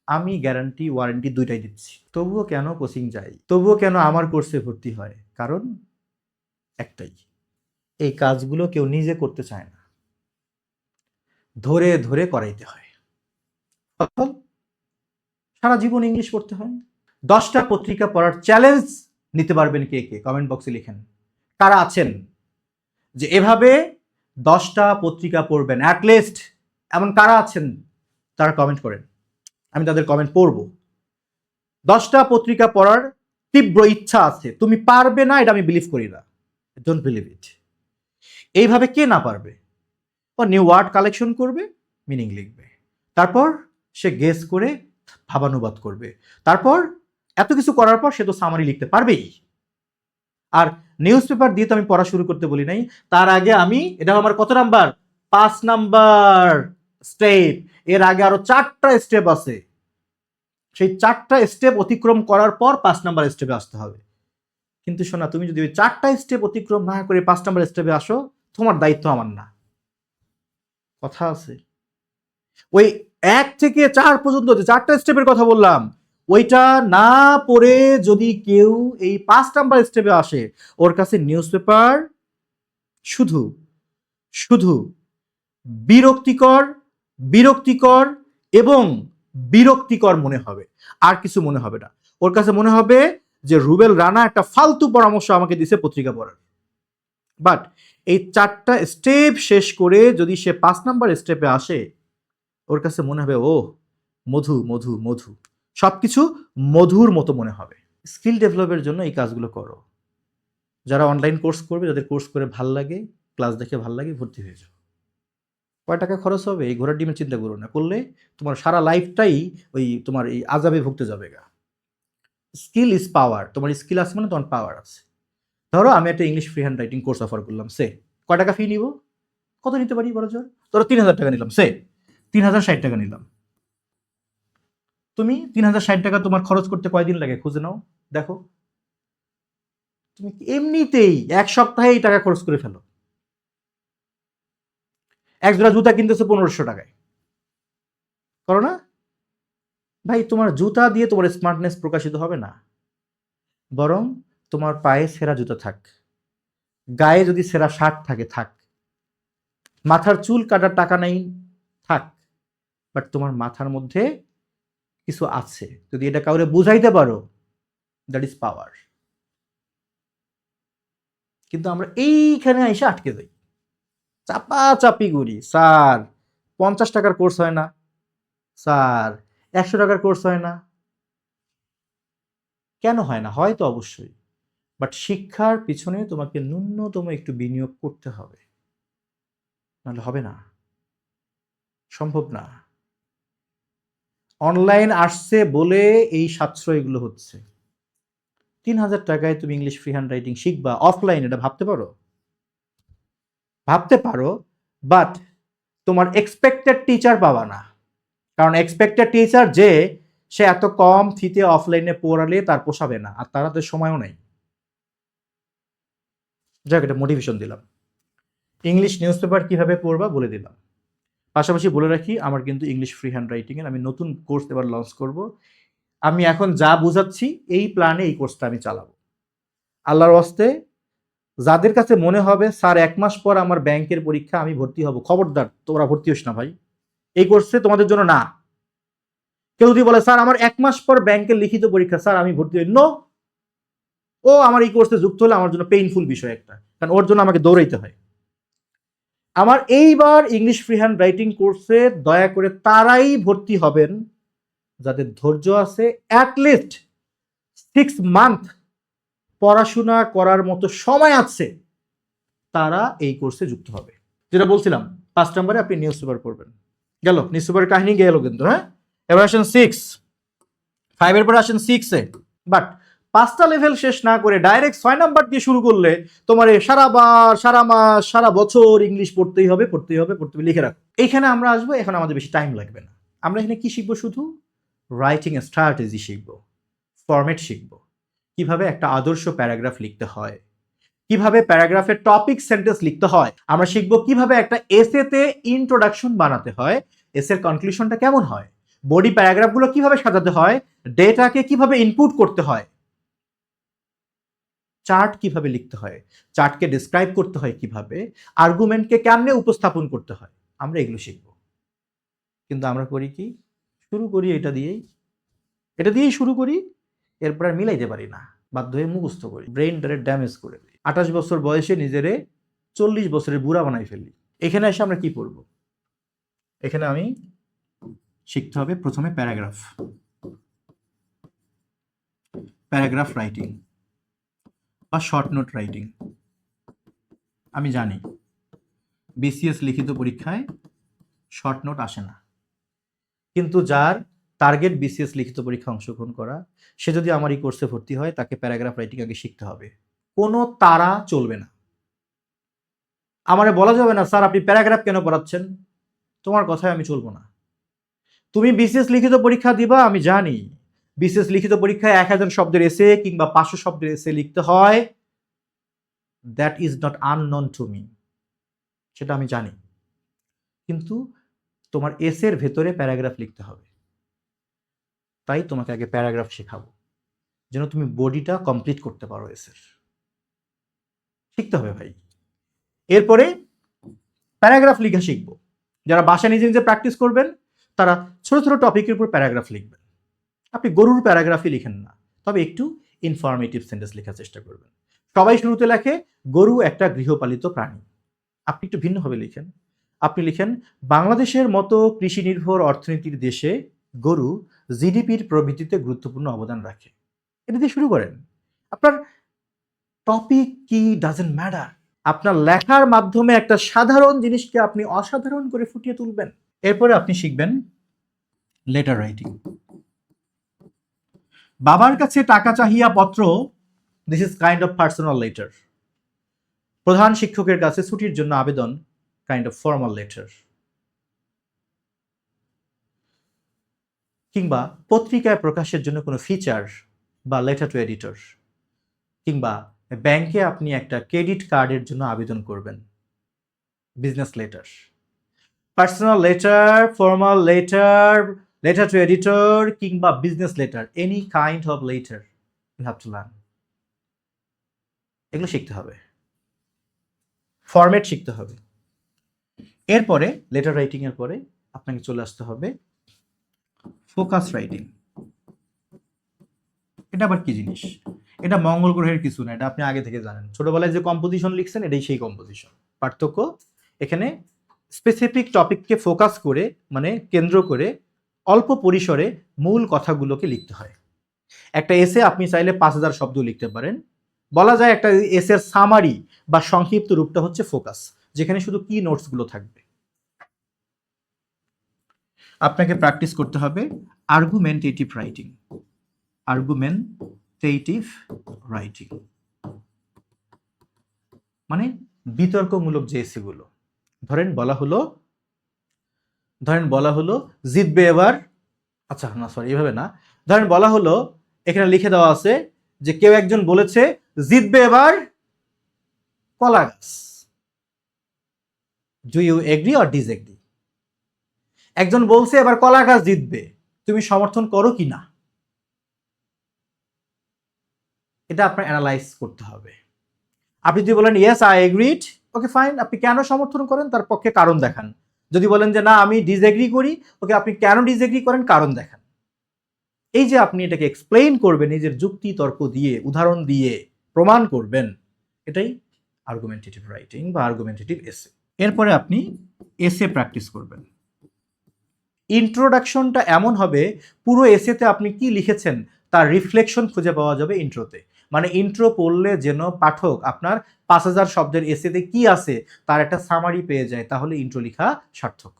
আমি গ্যারান্টি ওয়ারেন্টি দুইটাই দিচ্ছি। তবুও কেন কোচিং যাই, তবুও কেন আমার কোর্সে ভর্তি হয়? কারণ একটাই, এই কাজগুলো কেউ নিজে করতে চায় না, ধরে ধরে করাইতে হয়। সারা জীবন ইংলিশ পড়তে হয়। 10টা পত্রিকা পড়ার চ্যালেঞ্জ নিতে পারবেন কে কে? কমেন্ট বক্সে লিখেন। কারা আছেন যে এভাবে 10টা পত্রিকা পড়বেন অ্যাটলিস্ট? এমন কারা আছেন? তারা কমেন্ট করেন, আমি তাদের কমেন্ট পড়ব। 10টা পত্রিকা পড়ার তীব্র ইচ্ছা আছে, তুমি পারবে না এটা আমি বিলিভ করি না, ডোন্ট বিলিভ ইট। এইভাবে কে না পারবে? ও নিউ ওয়ার্ড কালেকশন করবে, মিনিং লিখবে, তারপর সে গেস করে ভাবানুবাদ করবে, তারপর এত কিছু করার পর সে তো সামারি লিখতে পারবেই। আর নিউজ পেপার দিয়ে তো আমি পড়া শুরু করতে বলি নাই, তার আগে আমি, এটা আমার কত নাম্বার? 5 number step. এর আগে আরো 4টা স্টেপ আছে। সেই 4টা স্টেপ অতিক্রম করার পর 5 নাম্বার স্টেপে আসতে হবে। কিন্তু শোনা, তুমি যদি ওই 4টা স্টেপ অতিক্রম না করে 5 নাম্বার স্টেপে আসো, তোমার দায়িত্ব আমার না। কথা আছে। ওই 1 থেকে 4 পর্যন্ত যে 4টা স্টেপের কথা বললাম, ওইটা না পড়ে যদি কেউ এই 5 নাম্বার স্টেপে আসে, ওর কাছে নিউজ পেপার শুধু শুধু বিরক্তিকর, বিরক্তিকর এবং বিরক্তিকর মনে হবে, আর কিছু মনে হবে না। ওর কাছে মনে হবে যে রুবেল রানা একটা ফালতু পরামর্শ আমাকে দিছে পত্রিকা পড়ার। বাট এই 4টা স্টেপ শেষ করে যদি সে 5 নাম্বার স্টেপে আসে, ওর কাছে মনে হবে ও মধু মধু মধু, সবকিছু মধুর মতো মনে হবে। স্কিল ডেভেলপের জন্য এই কাজগুলো করো। যারা অনলাইন কোর্স করবে, যাদের কোর্স করে ভাল লাগে, ক্লাস দেখে ভাল লাগে, ভর্তি হয়ে যাও। কয় টাকা খরচ হবে এই ঘোড়ার ডিমের চিন্তা করো না। করলে তোমার সারা লাইফটাই ওই তোমার এই আজাবে ভুগতে যাবে গা। Skill is power. তোমার স্কিল আছে মানে তোমার পাওয়ার আছে। ধরো আমি একটা English free hand writing course offer করলাম, সে কয় টাকা ফি নিব? কত নিতে পারি বড় জোর? ধরো 3000 টাকা নিলাম, সে 3060 টাকা নিলাম। তুমি 3060 টাকা তোমার খরচ করতে কয়দিন লাগে খুঁজে নাও, দেখো। তুমি এমনিতেই 1 সপ্তাহে এই টাকা খরচ করে ফেলো। এক জোড়া জুতা কিনতেছো 1500 টাকায়, করো না ভাই? তোমার জুতা দিয়ে তোমার স্মার্টনেস প্রকাশিত হবে না, বরং তোমার পায়ে সেরা জুতা থাক, গায়ে যদি সেরা শার্ট থাকে থাক, মাথার চুল কাটার টাকা নেই থাক, বাট তোমার মাথার মধ্যে কিছু আছে, যদি এটা কাউরে বুঝাইতে পারো, দ্যাট ইজ পাওয়ার। কিন্তু আমরা এইখানে এসে আটকে যাই, চাপাচাপি করি। স্যার 50 টাকার কোর্স হয় না, স্যার 100 টাকার কোর্স হয় না। কেন হয় না? হয় তো অবশ্যই, বাট শিক্ষার পিছনে তোমাকে ন্যূনতম একটু বিনিয়োগ করতে হবে, নাহলে হবে না, সম্ভব না। অনলাইন আসছে বলে এই সাশ্রয়গুলো হচ্ছে। 3000 টাকায় তুমি ইংলিশ ফ্রি হ্যান্ড রাইটিং শিখবা অফলাইন, এটা ভাবতে পারো? ভাবতে পারো, বাট তোমার এক্সপেক্টেড টিচার পাবা না। কারণ এক্সপেক্টেড টিচার যে, সে এত কম ফিতে অফলাইনে পড়ালে তার পোষাবে না, আর তারা তো সময়ও নাই। যাক, এটা মোটিভেশন দিলাম। ইংলিশ নিউজ পেপার কিভাবে পড়বা বলে দিলাম। পাশাপাশি বলে রাখি, আমার কিন্তু ইংলিশ ফ্রি হ্যান্ড রাইটিং এর আমি নতুন কোর্স এবার লঞ্চ করব। আমি এখন যা বুঝাচ্ছি এই প্ল্যানে এই কোর্সটা আমি চালাবো। আল্লাহর ওয়াস্তে যাদের কাছে মনে হবে স্যার 1 মাস পর আমার ব্যাংকের পরীক্ষা, আমি ভর্তি হব, খবরদার তোমরা ভর্তি হোস না ভাই, এই কোর্সে তোমাদের জন্য না। কেউ যদি বলে স্যার আমার 1 মাস পর ব্যাংকের লিখিত পরীক্ষা, স্যার আমি ভর্তি হই, নো। ও আমার এই কোর্সে যুক্ত হলে আমার জন্য পেইনফুল বিষয় একটা, কারণ ওর জন্য আমাকে দৌড়াইতে হয়। আমার এইবার ইংলিশ ফ্রি হ্যান্ড রাইটিং কোর্সে দয়া করে তারাই ভর্তি হবেন যাদের ধৈর্য আছে, অ্যাটলিস্ট 6 মান্থ পড়াশোনা করার মতো সময় আছে, তারা এই কোর্সে যুক্ত হবে। যেটা বলছিলাম 5 নম্বরে আপনি নিউজ পেপার পড়বেন, গেল নিউজ পেপারের কাহিনী গেল কিন্তু। হ্যাঁ, এবার আসেন 5 এর পরে আসেন 6 এ। বাট 5টা লেভেল শেষ না করে ডাইরেক্ট 6 নাম্বার দিয়ে শুরু করলে তোমার সারাবার, সারা মাস, সারা বছর ইংলিশ পড়তেই হবে, পড়তেই হবে, পড়তে হবে, লিখে রাখো। এইখানে আমরা আসবো, এখন আমাদের বেশি টাইম লাগবে না। আমরা এখানে কি শিখবো? শুধু রাইটিং স্ট্র্যাটেজি শিখবো, ফরম্যাট শিখবো, কিভাবে একটা আদর্শ প্যারাগ্রাফ লিখতে হয়, কিভাবে প্যারাগ্রাফের টপিক সেন্টেন্স লিখতে হয়। আমরা শিখবো কিভাবে একটা এসেতে ইন্ট্রোডাকশন বানাতে হয়, এসের কনক্লুশনটা কেমন হয়, বডি প্যারাগ্রাফগুলো কিভাবে সাজাতে হয়, ডেটাকে কিভাবে ইনপুট করতে হয়, চার্ট কিভাবে লিখতে হয়, চার্টকে ডিসক্রাইব করতে হয় কিভাবে, আর্গুমেন্টকে কেমনে উপস্থাপন করতে হয়, আমরা এগুলো শিখব। কিন্তু আমরা করি কি? শুরু করি এটা দিয়েই শুরু করি, এরপর আর মিলাইতে পারি না, বাধ্য হয়ে মুখস্থ করি, ব্রেইনটারে ড্যামেজ করে দিই। 28 বছর বয়সে নিজেরে 40 বছরের বুড়া বানাই ফেলি। এখানে এসে আমরা কি পড়ব? এখানে আমি শিখতে হবে প্রথমে প্যারাগ্রাফ রাইটিং বা শর্ট নোট রাইটিং। আমি জানি বিসিএস লিখিত পরীক্ষায় শর্ট নোট আসে না, কিন্তু যার টার্গেট বিসিএস লিখিত পরীক্ষা অংশগ্রহণ করা, সে যদি আমার এই কোর্সে ভর্তি হয়, তাকে প্যারাগ্রাফ রাইটিং আগে শিখতে হবে। কোনো তারা চলবে না। আমারে বলা যাবে না স্যার আপনি প্যারাগ্রাফ কেন পড়াচ্ছেন, তোমার কথায় আমি চলবো না। তুমি বিসিএস লিখিত পরীক্ষা দিবা, আমি জানি বিসিএস লিখিত পরীক্ষায় 1000 শব্দের এসে কিংবা 500 শব্দের এসে লিখতে হয়, that is not unknown to me, সেটা আমি জানি। কিন্তু তোমার এসের ভেতরে প্যারাগ্রাফ লিখতে হবে, তাই তোমাকে আগে প্যারাগ্রাফ শেখাবো যেন তুমি বডিটা কমপ্লিট করতে পারো। এসের শিখতে হবে ভাই। এরপরে প্যারাগ্রাফ লেখা শিখবো। যারা বাসায় নিজে নিজে প্র্যাকটিস করবেন তারা ছোট ছোট টপিকের উপর প্যারাগ্রাফ লিখবেন। আপনি গরুর প্যারাগ্রাফই লিখেন না, তবে একটু ইনফরমেটিভ সেন্টেন্স লেখার চেষ্টা করবেন। সবাই শুরুতে লেখে গরু একটা গৃহপালিত প্রাণী, আপনি একটু ভিন্নভাবে লিখেন। আপনি লিখেন বাংলাদেশের মতো কৃষি নির্ভর অর্থনীতির দেশে গরু জিডিপির প্রবৃদ্ধিতে গুরুত্বপূর্ণ অবদান রাখে। এটা দিয়ে শুরু করেন। আপনার টপিক কি ডাজন্ট ম্যাটার, আপনার লেখার মাধ্যমে একটা সাধারণ জিনিসকে আপনি অসাধারণ করে ফুটিয়ে তুলবেন। এরপরে আপনি শিখবেন লেটার রাইটিং। বাবার কাছে টাকা চাহিয়া পত্র, this is kind of personal letter. প্রধান শিক্ষকের কাছে ছুটির জন্য আবেদন, কাইন্ড অফ ফর্মাল লেটার। কিংবা পত্রিকায় প্রকাশের জন্য কোনো ফিচার বা লেটার টু এডিটর। কিংবা ব্যাংকে আপনি একটা ক্রেডিট কার্ডের জন্য আবেদন করবেন, business letter. Personal letter, formal letter, letter to editor কিংবা business letter, any kind of letter you have to learn. এগুলো শিখতে হবে, ফরম্যাট শিখতে হবে। এরপরে লেটার রাইটিং এর পরে আপনাকে চলে আসতে হবে ফোকাস রাইটিং। এটা আবার কি জিনিস? এটা মঙ্গল গ্রহের কিছু না, এটা আপনি আগে থেকে জানেন। ছোটবেলায় যে কম্পোজিশন লিখছেন এটাই সেই কম্পোজিশন। পার্থক্য এখানে স্পেসিফিক টপিককে ফোকাস করে, মানে কেন্দ্র করে অল্প পরিসরে মূল কথাগুলোকে লিখতে হয়। একটা এসে আপনি চাইলে 5000 শব্দ লিখতে পারেন। বলা যায় একটা এসের সামারি বা সংক্ষিপ্ত রূপটা হচ্ছে ফোকাস, যেখানে শুধু কি নোটসগুলো থাকবে। আপনাকে প্র্যাকটিস করতে হবে আর্গুমেন্টেটিভ রাইটিং। আর্গুমেন্টেটিভ রাইটিং মানে বিতর্কমূলক যে এসেগুলো। ধরেন বলা হলো জিতবে এবার, আচ্ছা না সরি এভাবে না, ধরেন বলা হলো এখানে লিখে দেওয়া আছে যে কেউ একজন বলেছে জিতবে এবার কলা গাছ। Do you agree or disagree? একজন বলছে এবার কলা গাছ জিতবে, তুমি সমর্থন করো কি না? এটা আপনার অ্যানালাইজ করতে হবে। আপনি যদি বলেন yes I agreed, okay fine, আপনি কেন সমর্থন করেন তার পক্ষে কারণ দেখান। যদি বলেন যে না আমি ডিসএগ্রি করি, ওকে আপনি কেন ডিসএগ্রি করেন কারণ দেখান। এই যে আপনি এটাকে এক্সপ্লেইন করবেন নিজের যুক্তি তর্ক দিয়ে, উদাহরণ দিয়ে প্রমাণ করবেন, এটাই আর্গুমেন্টেটিভ রাইটিং বা আর্গুমেন্টেটিভ এসে। এরপরে আপনি এসে প্র্যাকটিস করবেন। ইন্ট্রোডাকশনটা এমন হবে পুরো এসেতে আপনি কি লিখেছেন তার রিফ্লেকশন খুঁজে পাওয়া যাবে ইন্ট্রোতে। মানে ইন্ট্রো পড়লে যেন পাঠক আপনার 5000 শব্দের এসেতে কি আছে তার একটা সামারি পেয়ে যায়, তাহলে ইন্ট্রো লেখা সার্থক।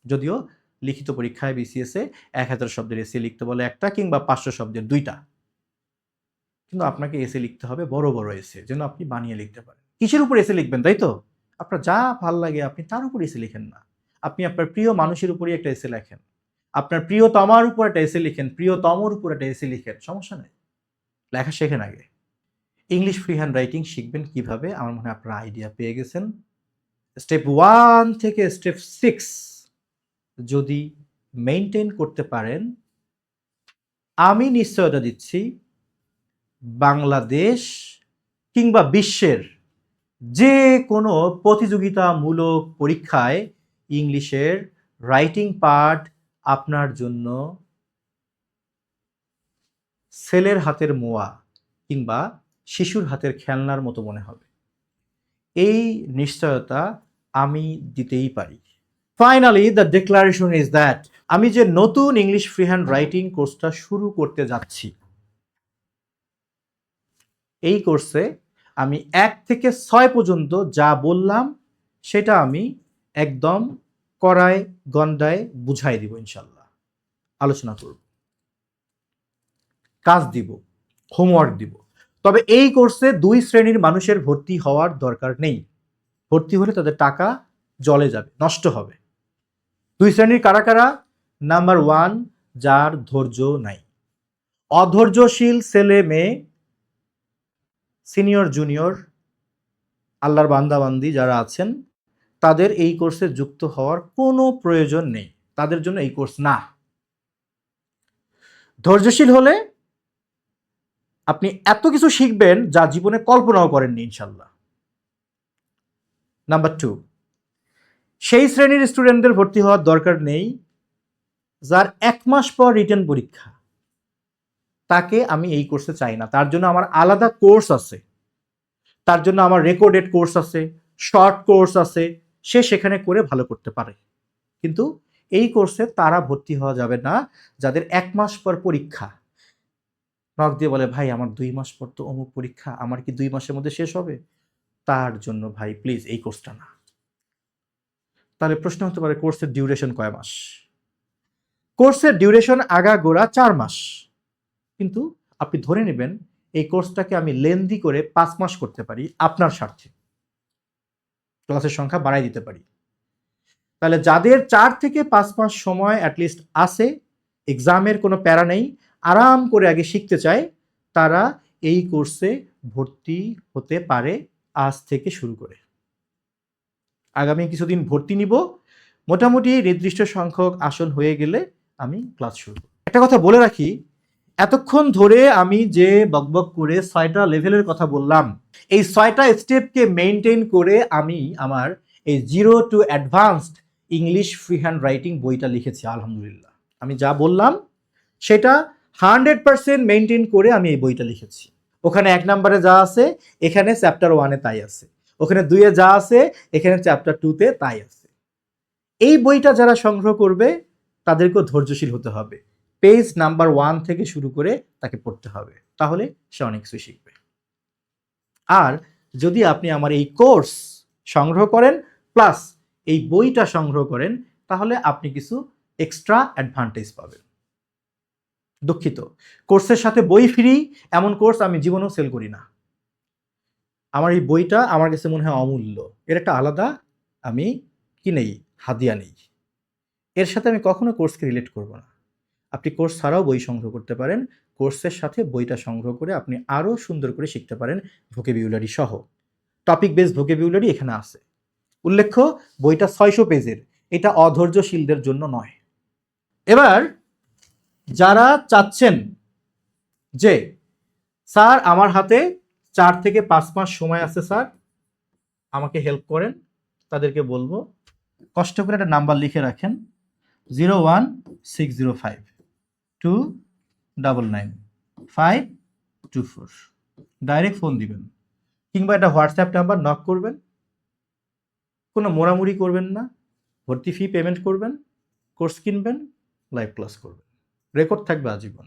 যদিও লিখিত পরীক্ষায় বিসিএসে 1000 শব্দের এসে লিখতে বলে একটা কিংবা 500 শব্দের 2টা, কিন্তু আপনাকে এসে লিখতে হবে বড় বড় এসে যেন আপনি বানিয়ে লিখতে পারেন। কিসের উপর এসে লিখবেন, তাই তো? আপনার যা ভাল লাগে আপনি তার উপর এসে লিখেন না। আপনি আপনার প্রিয় মানুষের উপরই একটা এসে লেখেন, আপনার প্রিয়তমার উপর একটা এসে লিখেন, প্রিয়তমর উপর একটা এসে লিখেন, সমস্যা নেই। লেখা শেখেন আগে। ইংলিশ ফ্রি হ্যান্ড রাইটিং শিখবেন কিভাবে, আমার মনে হয় আপনারা আইডিয়া পেয়ে গেছেন। স্টেপ 1 থেকে স্টেপ 6 যদি মেইনটেইন করতে পারেন, আমি নিশ্চয়তা দিচ্ছি বাংলাদেশ কিংবা বিশ্বের যে কোনো প্রতিযোগিতামূলক পরীক্ষায় ইংলিশের রাইটিং পার্ট আপনার জন্য ছেলের হাতের মোয়া কিংবা শিশুর হাতের খেলনার মতো মনে হবে। এই নিশ্চয়তা আমি দিতেই পারি। Finally the declaration is that আমি যে নতুন ইংলিশ ফ্রি হ্যান্ড রাইটিং কোর্সটা শুরু করতে যাচ্ছি, এই কোর্সে আমি 1 থেকে 6 পর্যন্ত যা বললাম সেটা আমি একদম কড়ায় গন্ডায় বুঝাই দিব ইনশাল্লাহ। আলোচনা করব, কাজ দিব, হোমওয়ার্ক দিব। তবে এই কোর্সে 2 শ্রেণীর মানুষের ভর্তি হওয়ার দরকার নেই। ভর্তি হলে তাদের টাকা জলে যাবে, নষ্ট হবে। 2 শ্রেণীর কারা কারা? নাম্বার 1, যার ধৈর্য নাই। অধৈর্যশীল ছেলে মেয়ে, সিনিয়র জুনিয়র, আল্লাহর বান্দাবান্দি যারা আছেন, তাদের এই কোর্সে যুক্ত হওয়ার কোনো প্রয়োজন নেই। তাদের জন্য এই কোর্স না। ধৈর্যশীল হলে আপনি এত কিছু শিখবেন যা জীবনে কল্পনাও করেননি ইনশাল্লাহ। নাম্বার 2, সেই শ্রেণীর স্টুডেন্টদের ভর্তি হওয়ার দরকার নেই যার 1 মাস পর রিটেন পরীক্ষা। তাকে আমি এই কোর্সে চাই না। তার জন্য আমার আলাদা কোর্স আছে, তার জন্য আমার রেকর্ডেড কোর্স আছে, শর্ট কোর্স আছে, সে সেখানে করে ভালো করতে পারে। কিন্তু এই কোর্সে তারা ভর্তি হওয়া যাবে না যাদের 1 মাস পর পরীক্ষা। নক দিয়ে বলে, ভাই আমার 2 মাস পর তো অমুক পরীক্ষা, আমার কি 2 মাসের মধ্যে শেষ হবে? তার জন্য ভাই প্লিজ এই কোর্সটা না। তাহলে প্রশ্ন হতে পারে, কোর্সের ডিউরেশন কয় মাস? কোর্সের ডিউরেশন আগাগোড়া 4 মাস, কিন্তু আপনি ধরে নেবেন এই কোর্সটাকে আমি লেন্দি করে 5 মাস করতে পারি আপনার স্বার্থে, ক্লাসের সংখ্যা বাড়াই দিতে পারি। তাহলে যাদের 4 থেকে 5 মাস সময় অ্যাটলিস্ট আছে, এক্সামের কোনো প্যারা নেই, আরাম করে আগে শিখতে চায়, তারা এই কোর্সে ভর্তি হতে পারে আজ থেকে শুরু করে। আগামী কিছুদিন ভর্তি নিব, মোটামুটি নির্দিষ্ট সংখ্যক আসন হয়ে গেলে আমি ক্লাস শুরু করব। একটা কথা বলে রাখি, এতক্ষণ ধরে আমি যে বকবক করে 6টা লেভেলের কথা বললাম, এই 6টা স্টেপকে মেইনটেইন করে আমি আমার এই 0 to advanced English free hand writing বইটা লিখেছি আলহামদুলিল্লাহ। আমি যা বললাম সেটা 100% মেইনটেইন করে আমি এই বইটা লিখেছি। ওখানে 1 নম্বরে যা আছে এখানে চ্যাপ্টার 1-এ তাই আছে, ওখানে 2-এ যা আছে এখানে চ্যাপ্টার 2-তে তাই আছে। এই বইটা যারা সংগ্রহ করবে তাদেরকেও ধৈর্যশীল হতে হবে। পেজ নাম্বার 1 থেকে শুরু করে তাকে পড়তে হবে, তাহলে সে অনেক কিছু শিখবে। আর যদি আপনি আমার এই কোর্স সংগ্রহ করেন প্লাস এই বইটা সংগ্রহ করেন, তাহলে আপনি কিছু এক্সট্রা অ্যাডভান্টেজ পাবেন। দুঃখিত, কোর্সের সাথে বই ফ্রি এমন কোর্স আমি জীবনেও সেল করি না। আমার এই বইটা আমার কাছে মনে হয় অমূল্য, এর একটা আলাদা আমি কি নেই, হাদিয়া নেই। এর সাথে আমি কখনো কোর্সকে রিলেট করব না। আপনি কোর্স ছাড়াও বই সংগ্রহ করতে পারেন, কোর্সের সাথে বইটা সংগ্রহ করে আপনি আরও সুন্দর করে শিখতে পারেন ভোকেবিউলারি সহ। টপিক বেস ভোকেবিউলারি এখানে আছে। উল্লেখ্য, বইটা 600 পেজের, এটা অধৈর্যশীলদের জন্য নয়। এবার যারা চাচ্ছেন যে স্যার আমার হাতে 4 থেকে 5 মাস সময় আছে স্যার, আমাকে হেল্প করেন, তাদেরকে বলবো কষ্ট করে একটা নাম্বার লিখে রাখেন, 01605299524। ডাইরেক্ট ফোন দিবেন কিংবা একটা হোয়াটসঅ্যাপ নাম্বার নক করবেন। কোনো মোড়ামুড়ি করবেন না, ভর্তি ফি পেমেন্ট করবেন, কোর্স কিনবেন, লাইভ ক্লাস করবেন, রেকর্ড থাকবে আজীবন।